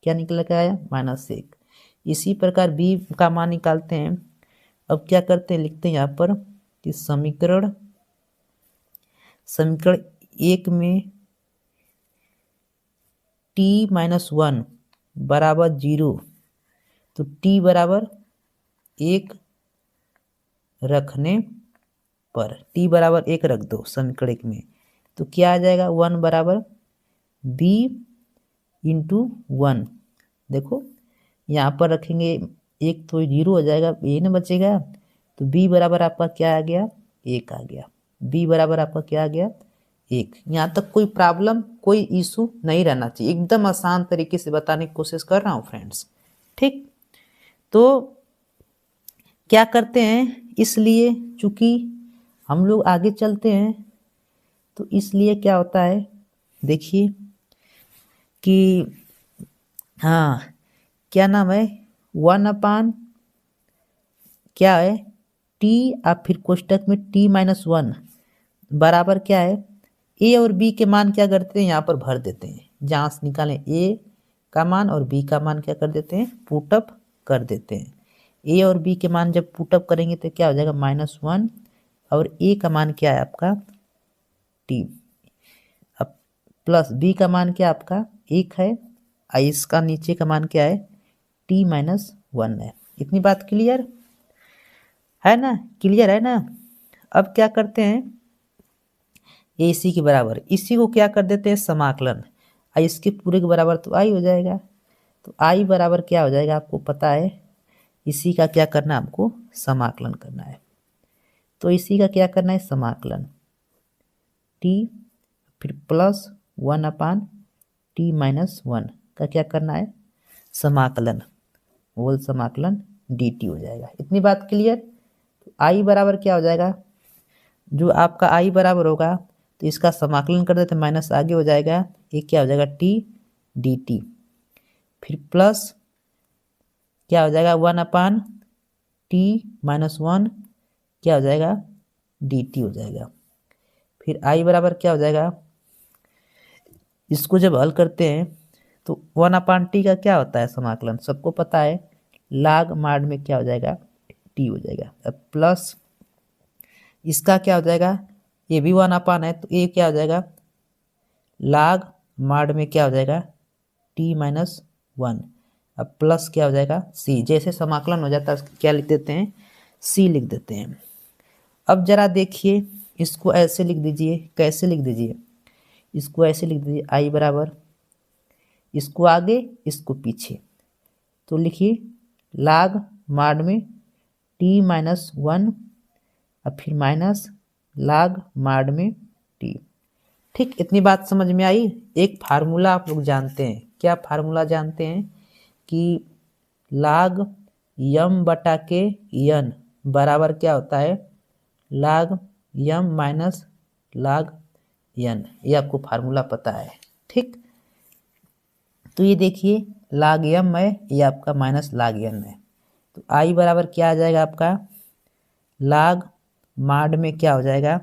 क्या निकल कर आया, -1। इसी प्रकार b का मान निकालते हैं। अब क्या करते हैं, लिखते हैं यहाँ पर कि समीकरण 1 में टी माइनस 1 बराबर 0, तो टी बराबर 1 रखने पर, टी बराबर 1 रख दो समीकरण में, तो क्या आ जाएगा 1 बराबर बी इंटू 1। देखो यहाँ पर रखेंगे 1 तो 0 हो जाएगा, ये ना बचेगा, तो बी बराबर आपका क्या आ गया 1 आ गया। बी बराबर आपका क्या आ गया 1। यहाँ तक कोई प्रॉब्लम कोई इशू नहीं रहना चाहिए, एकदम आसान तरीके से बताने की कोशिश कर रहा हूँ फ्रेंड्स। ठीक, तो क्या करते हैं, इसलिए चूंकि हम लोग आगे चलते हैं तो इसलिए क्या होता है, देखिए कि हाँ क्या नाम है 1 अपान क्या है टी, अब फिर कोष्टक में टी माइनस 1 बराबर क्या है, ए और बी के मान क्या करते हैं यहाँ पर भर देते हैं, जहाँ से निकालें ए का मान और बी का मान क्या कर देते हैं पुटअप कर देते हैं। ए और बी के मान जब पुटअप करेंगे तो क्या हो जाएगा -1, और ए का मान क्या है आपका टी, अब प्लस बी का मान क्या आपका 1 है, इसका नीचे का मान क्या है टी माइनस 1 है। इतनी बात क्लियर है ना, क्लियर है ना। अब क्या करते हैं, ए इसी के बराबर, इसी को क्या कर देते हैं समाकलन, आई इसके पूरे के बराबर तो आई हो जाएगा, तो आई बराबर क्या हो जाएगा आपको पता है, इसी का क्या करना है आपको समाकलन करना है, तो इसी का क्या करना है समाकलन टी, फिर प्लस 1 अपान टी माइनस 1 का क्या करना है समाकलन, होल समाकलन डी टी हो जाएगा। इतनी बात क्लियर। तो आई बराबर क्या हो जाएगा, जो आपका आई बराबर होगा तो इसका समाकलन कर देते माइनस आगे हो जाएगा, ये क्या हो जाएगा टी डी टी, फिर प्लस क्या हो जाएगा 1 अपान टी माइनस 1 क्या हो जाएगा डी टी हो जाएगा। फिर आई बराबर क्या हो जाएगा, इसको जब हल करते हैं तो 1 अपान टी का क्या होता है समाकलन सबको पता है, लाग माड में क्या हो जाएगा टी हो जाएगा। अब प्लस इसका क्या हो जाएगा, ये भी 1 अपान है तो ये क्या हो जाएगा लाग माड में क्या हो जाएगा टी माइनस 1, अब प्लस क्या हो जाएगा सी, जैसे समाकलन हो जाता है उसको क्या लिख देते हैं सी लिख देते हैं। अब जरा देखिए इसको ऐसे लिख दीजिए, कैसे लिख दीजिए, इसको ऐसे लिख दीजिए आई बराबर, इसको आगे इसको पीछे, तो लिखिए लाग माड में टी माइनस 1 और फिर माइनस लाग माड में टी। ठीक, इतनी बात समझ में आई। एक फार्मूला आप लोग जानते हैं, क्या फार्मूला जानते हैं कि लाग यम बटा के यन बराबर क्या होता है लाग यम माइनस लाग यन, ये आपको फार्मूला पता है। ठीक, तो ये देखिए लाग यम है, ये आपका माइनस लाग यन है, तो आई बराबर क्या आ जाएगा आपका लाग माड में क्या हो जाएगा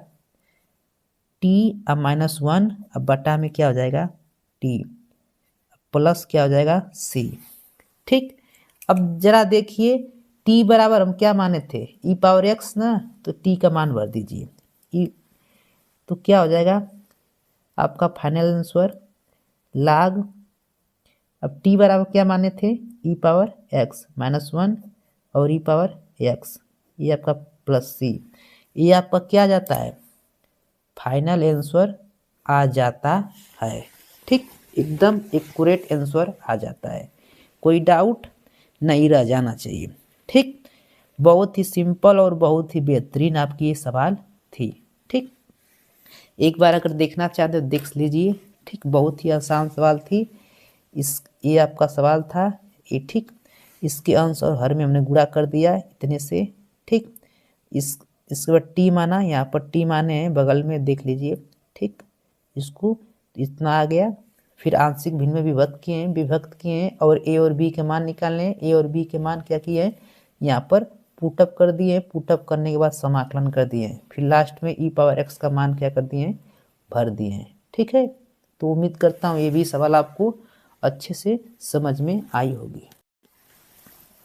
टी अब -1 अब बटा में क्या हो जाएगा टी प्लस क्या हो जाएगा सी। ठीक, अब जरा देखिए टी बराबर हम क्या माने थे ई पावर एक्स ना, तो टी का मान भर दीजिए ई, तो क्या हो जाएगा आपका फाइनल आंसर लाग, अब टी बराबर क्या माने थे ई पावर एक्स -1 और ई पावर एक्स, ये आपका प्लस सी, ये आपका क्या आ जाता है फाइनल आंसर आ जाता है। ठीक, एकदम एक्यूरेट आंसर आ जाता है, कोई डाउट नहीं रह जाना चाहिए। ठीक, बहुत ही सिंपल और बहुत ही बेहतरीन आपकी ये सवाल थी। ठीक, एक बार अगर देखना चाहते हो देख लीजिए। ठीक, बहुत ही आसान सवाल थी, ये आपका सवाल था ये। ठीक, इसके अंश और हर में हमने गुणा कर दिया इतने से। ठीक, इसके बाद टी माना, यहाँ पर टी माने हैं बगल में देख लीजिए। ठीक, इसको इतना आ गया, फिर आंशिक भिन्न में विभक्त किए हैं और ए और बी के मान निकालने हैं। ए और बी के मान क्या किए हैं यहाँ पर पुटअप कर दिए, पुटअप करने के बाद समाकलन कर दिए, फिर लास्ट में ई पावर एक्स का मान क्या कर दिए भर दिए हैं। ठीक है, तो उम्मीद करता हूँ ये भी सवाल आपको अच्छे से समझ में आई होगी।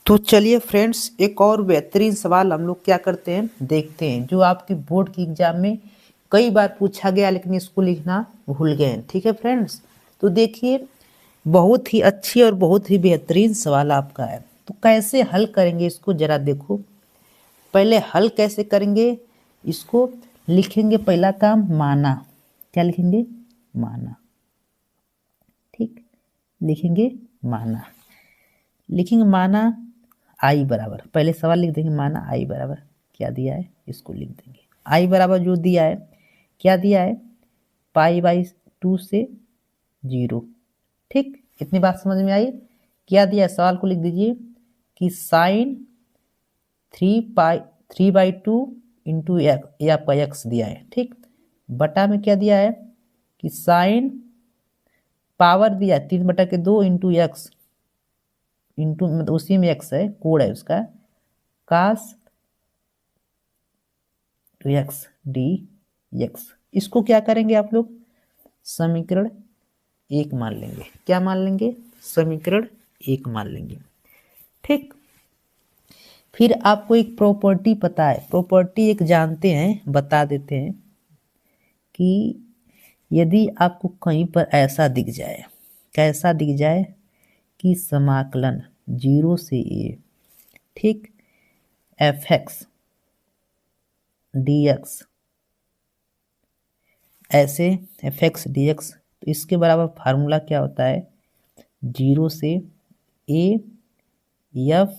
तो चलिए फ्रेंड्स, एक और बेहतरीन सवाल हम लोग क्या करते हैं देखते हैं, जो आपकी बोर्ड की एग्जाम में कई बार पूछा गया लेकिन इसको लिखना भूल गए। ठीक है फ्रेंड्स, तो देखिए बहुत ही अच्छी और बहुत ही बेहतरीन सवाल आपका है। तो कैसे हल करेंगे इसको जरा देखो। पहले हल कैसे करेंगे इसको, लिखेंगे पहला काम माना। क्या लिखेंगे? माना। ठीक, लिखेंगे माना। लिखेंगे माना आई बराबर, पहले सवाल लिख देंगे माना आई बराबर क्या दिया है इसको लिख देंगे। आई बराबर जो दिया है, क्या दिया है? π/2 से 0। ठीक, इतनी बात समझ में आई? क्या दिया है सवाल को लिख दीजिए कि साइन 3/2 इंटू एक्स, ये आपका एक्स दिया है। ठीक, बटा में क्या दिया है कि साइन पावर दिया है 3/2 इंटू एक्स, इंटू मतलब उसी में एक्स है, कोड है उसका, कास एक्स डी एक्स। इसको क्या करेंगे आप लोग? समीकरण 1 मान लेंगे। क्या मान लेंगे? समीकरण 1 मान लेंगे। ठीक, फिर आपको एक प्रॉपर्टी पता है, प्रॉपर्टी एक जानते हैं, बता देते हैं कि यदि आपको कहीं पर ऐसा दिख जाए, कैसा दिख जाए कि समाकलन 0 से a, ठीक, fx dx, ऐसे fx dx, तो इसके बराबर फार्मूला क्या होता है? 0 से a f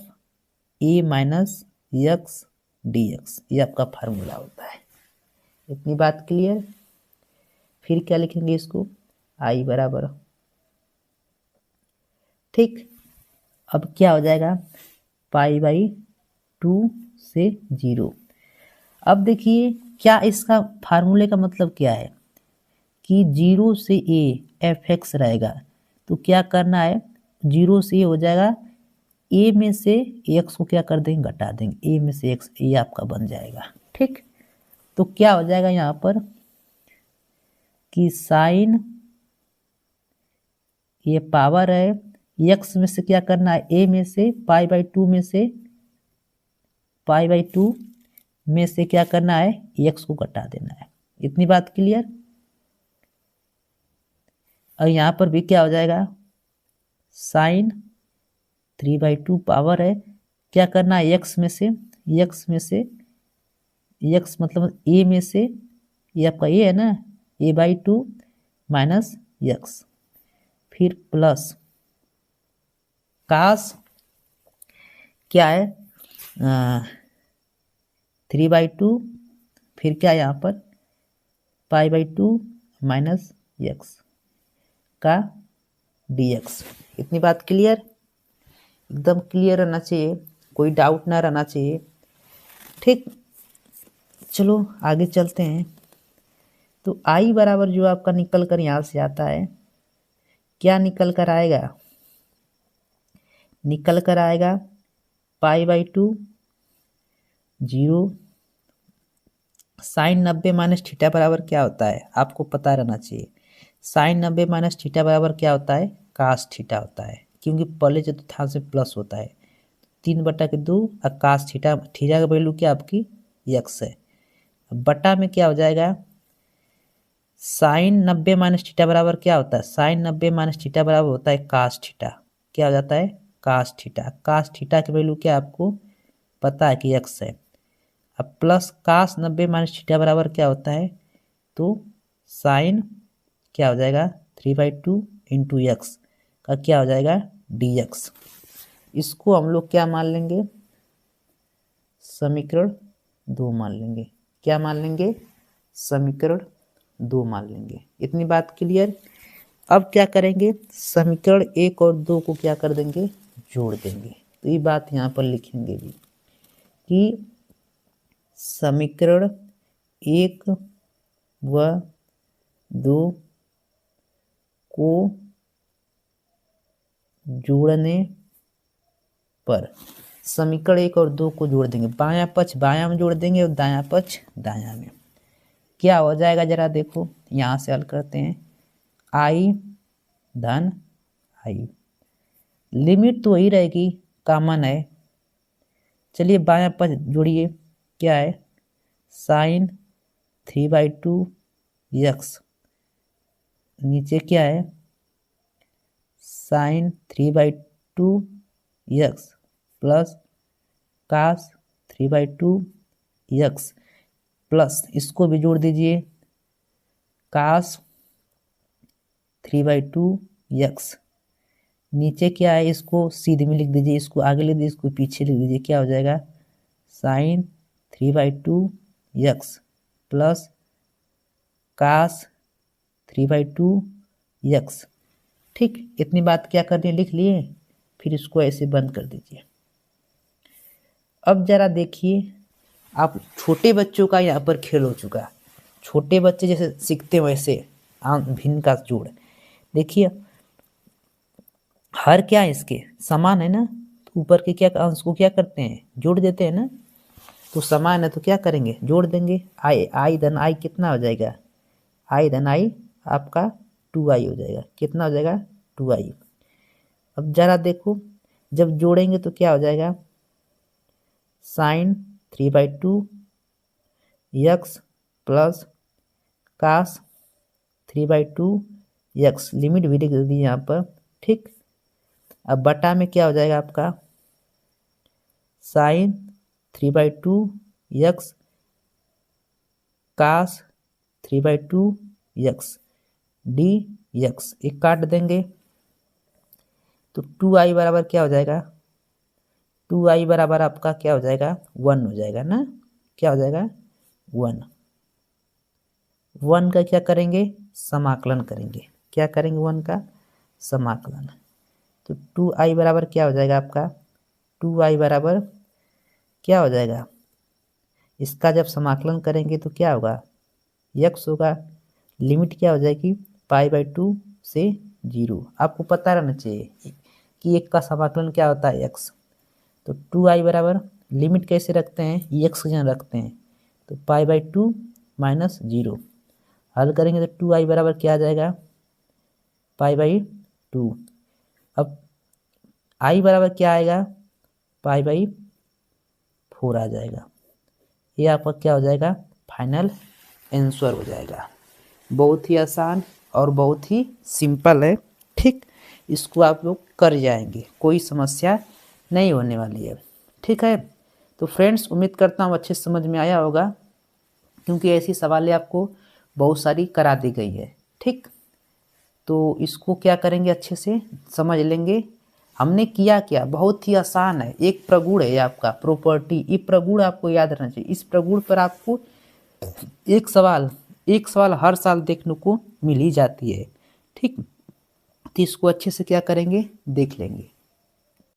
a minus x dx, ये आपका फार्मूला होता है। इतनी बात क्लियर? फिर क्या लिखेंगे इसको? आई बराबर, ठीक, अब क्या हो जाएगा? π/2 से 0। अब देखिए क्या इसका फार्मूले का मतलब क्या है कि 0 से a fx रहेगा, तो क्या करना है? 0 से a हो जाएगा, a में से x को क्या कर देंगे? घटा देंगे, a में से x, ये आपका बन जाएगा। ठीक, तो क्या हो जाएगा यहाँ पर कि साइन, ये पावर है, x में से क्या करना है? a में से π/2 में से, π/2 में से क्या करना है? x को घटा देना है। इतनी बात क्लियर? और यहाँ पर भी क्या हो जाएगा? साइन 3/2 पावर है, क्या करना है? x में से, x में से, x मतलब a में से, ये आपका a है ना, a/2 माइनस x, फिर प्लस कास क्या है? 3/2, फिर क्या है यहाँ पर? π/2 माइनस x का dx। इतनी बात क्लियर? एकदम क्लियर रहना चाहिए, कोई डाउट ना रहना चाहिए। ठीक, चलो आगे चलते हैं। तो आई बराबर जो आपका निकल कर यहाँ से आता है, क्या निकल कर आएगा? निकल कर आएगा π/2 0, साइन 90 माइनस थीटा बराबर क्या होता है? आपको पता रहना चाहिए। साइन 90 माइनस थीटा बराबर क्या होता है? कास थीटा होता है, क्योंकि पहले चतुर्थांश में प्लस होता है। 3/2 और कास थीटा, थीटा का वैल्यू क्या आपकी? x है। बटा में क्या हो जाएगा? साइन 90 माइनस थीटा बराबर क्या होता है? साइन 90 माइनस थीटा बराबर होता है कास थीटा। क्या हो जाता है? Cos theta. कास थीटा की वैल्यू क्या आपको पता है कि x है। अब प्लस कास 90 माइनस थीटा बराबर क्या होता है? तो साइन क्या हो जाएगा? 3/2 इंटू एक्स का क्या हो जाएगा? dx। इसको हम लोग क्या मान लेंगे? समीकरण 2 मान लेंगे। क्या मान लेंगे? समीकरण 2 मान लेंगे। इतनी बात क्लियर? अब क्या करेंगे? समीकरण 1 और 2 को क्या कर देंगे? जोड़ देंगे। तो ये बात यहाँ पर लिखेंगे भी कि समीकरण 1 व 2 को जोड़ने पर, समीकरण 1 और 2 को जोड़ देंगे, बायां पक्ष बायां में जोड़ देंगे और दायां पक्ष दायां में। क्या हो जाएगा जरा देखो, यहाँ से हल करते हैं। आई धन आई, लिमिट तो वही रहेगी, कॉमन है। चलिए बायां पक्ष जोड़िए, क्या है? साइन 3/2 x, नीचे क्या है? Sine 3/2 x plus cos 3/2 x plus इसको भी जोड़ दीजिए कास 3/2 यक्स। नीचे क्या है, इसको सीधे में लिख दीजिए, इसको आगे लिख दीजिए, इसको पीछे लिख दीजिए। क्या हो जाएगा, sine 3/2 x plus cos 3/2 x. ठीक, इतनी बात क्या करनी है, लिख लिए। फिर इसको ऐसे बंद कर दीजिए। अब जरा देखिए, आप छोटे बच्चों का यहाँ पर खेल हो चुका। छोटे बच्चे जैसे सीखते हैं वैसे भिन्न का जोड़। देखिए हर क्या है इसके समान है ना, तो ऊपर के क्या अंश को क्या करते हैं, जोड़ देते हैं ना। तो समान है तो क्या करेंगे, जोड़ देंगे। आई धन आई कितना हो जाएगा, आई धन आई आपका 2i हो जाएगा। कितना हो जाएगा, 2i। अब जरा देखो, जब जोड़ेंगे तो क्या हो जाएगा, sine 3/2 x plus cos 3/2 x. Limit भी लिख दी यहाँ पर। ठीक, अब बटा में क्या हो जाएगा आपका, साइन 3/2 यक्स कास 3/2 यक्स डी यक्स। एक काट देंगे तो 2i बराबर क्या हो जाएगा, 2i बराबर आपका क्या हो जाएगा, 1 हो जाएगा ना। क्या हो जाएगा, 1 का क्या करेंगे, समाकलन करेंगे। क्या करेंगे, 1 का समाकलन। तो 2i बराबर क्या हो जाएगा आपका, 2i बराबर क्या हो जाएगा, इसका जब समाकलन करेंगे तो क्या होगा, यक्स होगा। लिमिट क्या हो जाएगी, π/2 से 0। आपको पता रहना चाहिए कि एक का समाकलन क्या होता है, यक्स। तो 2i बराबर लिमिट कैसे रखते हैं, यक्स के जगह रखते हैं, तो π/2 - 0। हल करेंगे तो 2i बराबर क्या आ जाएगा, π/2। अब i बराबर क्या आएगा, π/4 आ जाएगा। ये आपका क्या हो जाएगा, फाइनल आंसर हो जाएगा। बहुत ही आसान और बहुत ही सिंपल है। ठीक, इसको आप लोग कर जाएंगे, कोई समस्या नहीं होने वाली है। ठीक है, तो फ्रेंड्स उम्मीद करता हूँ अच्छे समझ में आया होगा, क्योंकि ऐसी सवालें आपको बहुत सारी करा दी गई है। ठीक, तो इसको क्या करेंगे, अच्छे से समझ लेंगे। हमने किया क्या, बहुत ही आसान है। एक प्रगुण है आपका प्रॉपर्टी, ये प्रगुण आपको याद रहना चाहिए। इस प्रगुण पर आपको एक सवाल हर साल देखने को मिल ही जाती है। ठीक, तो इसको अच्छे से क्या करेंगे, देख लेंगे।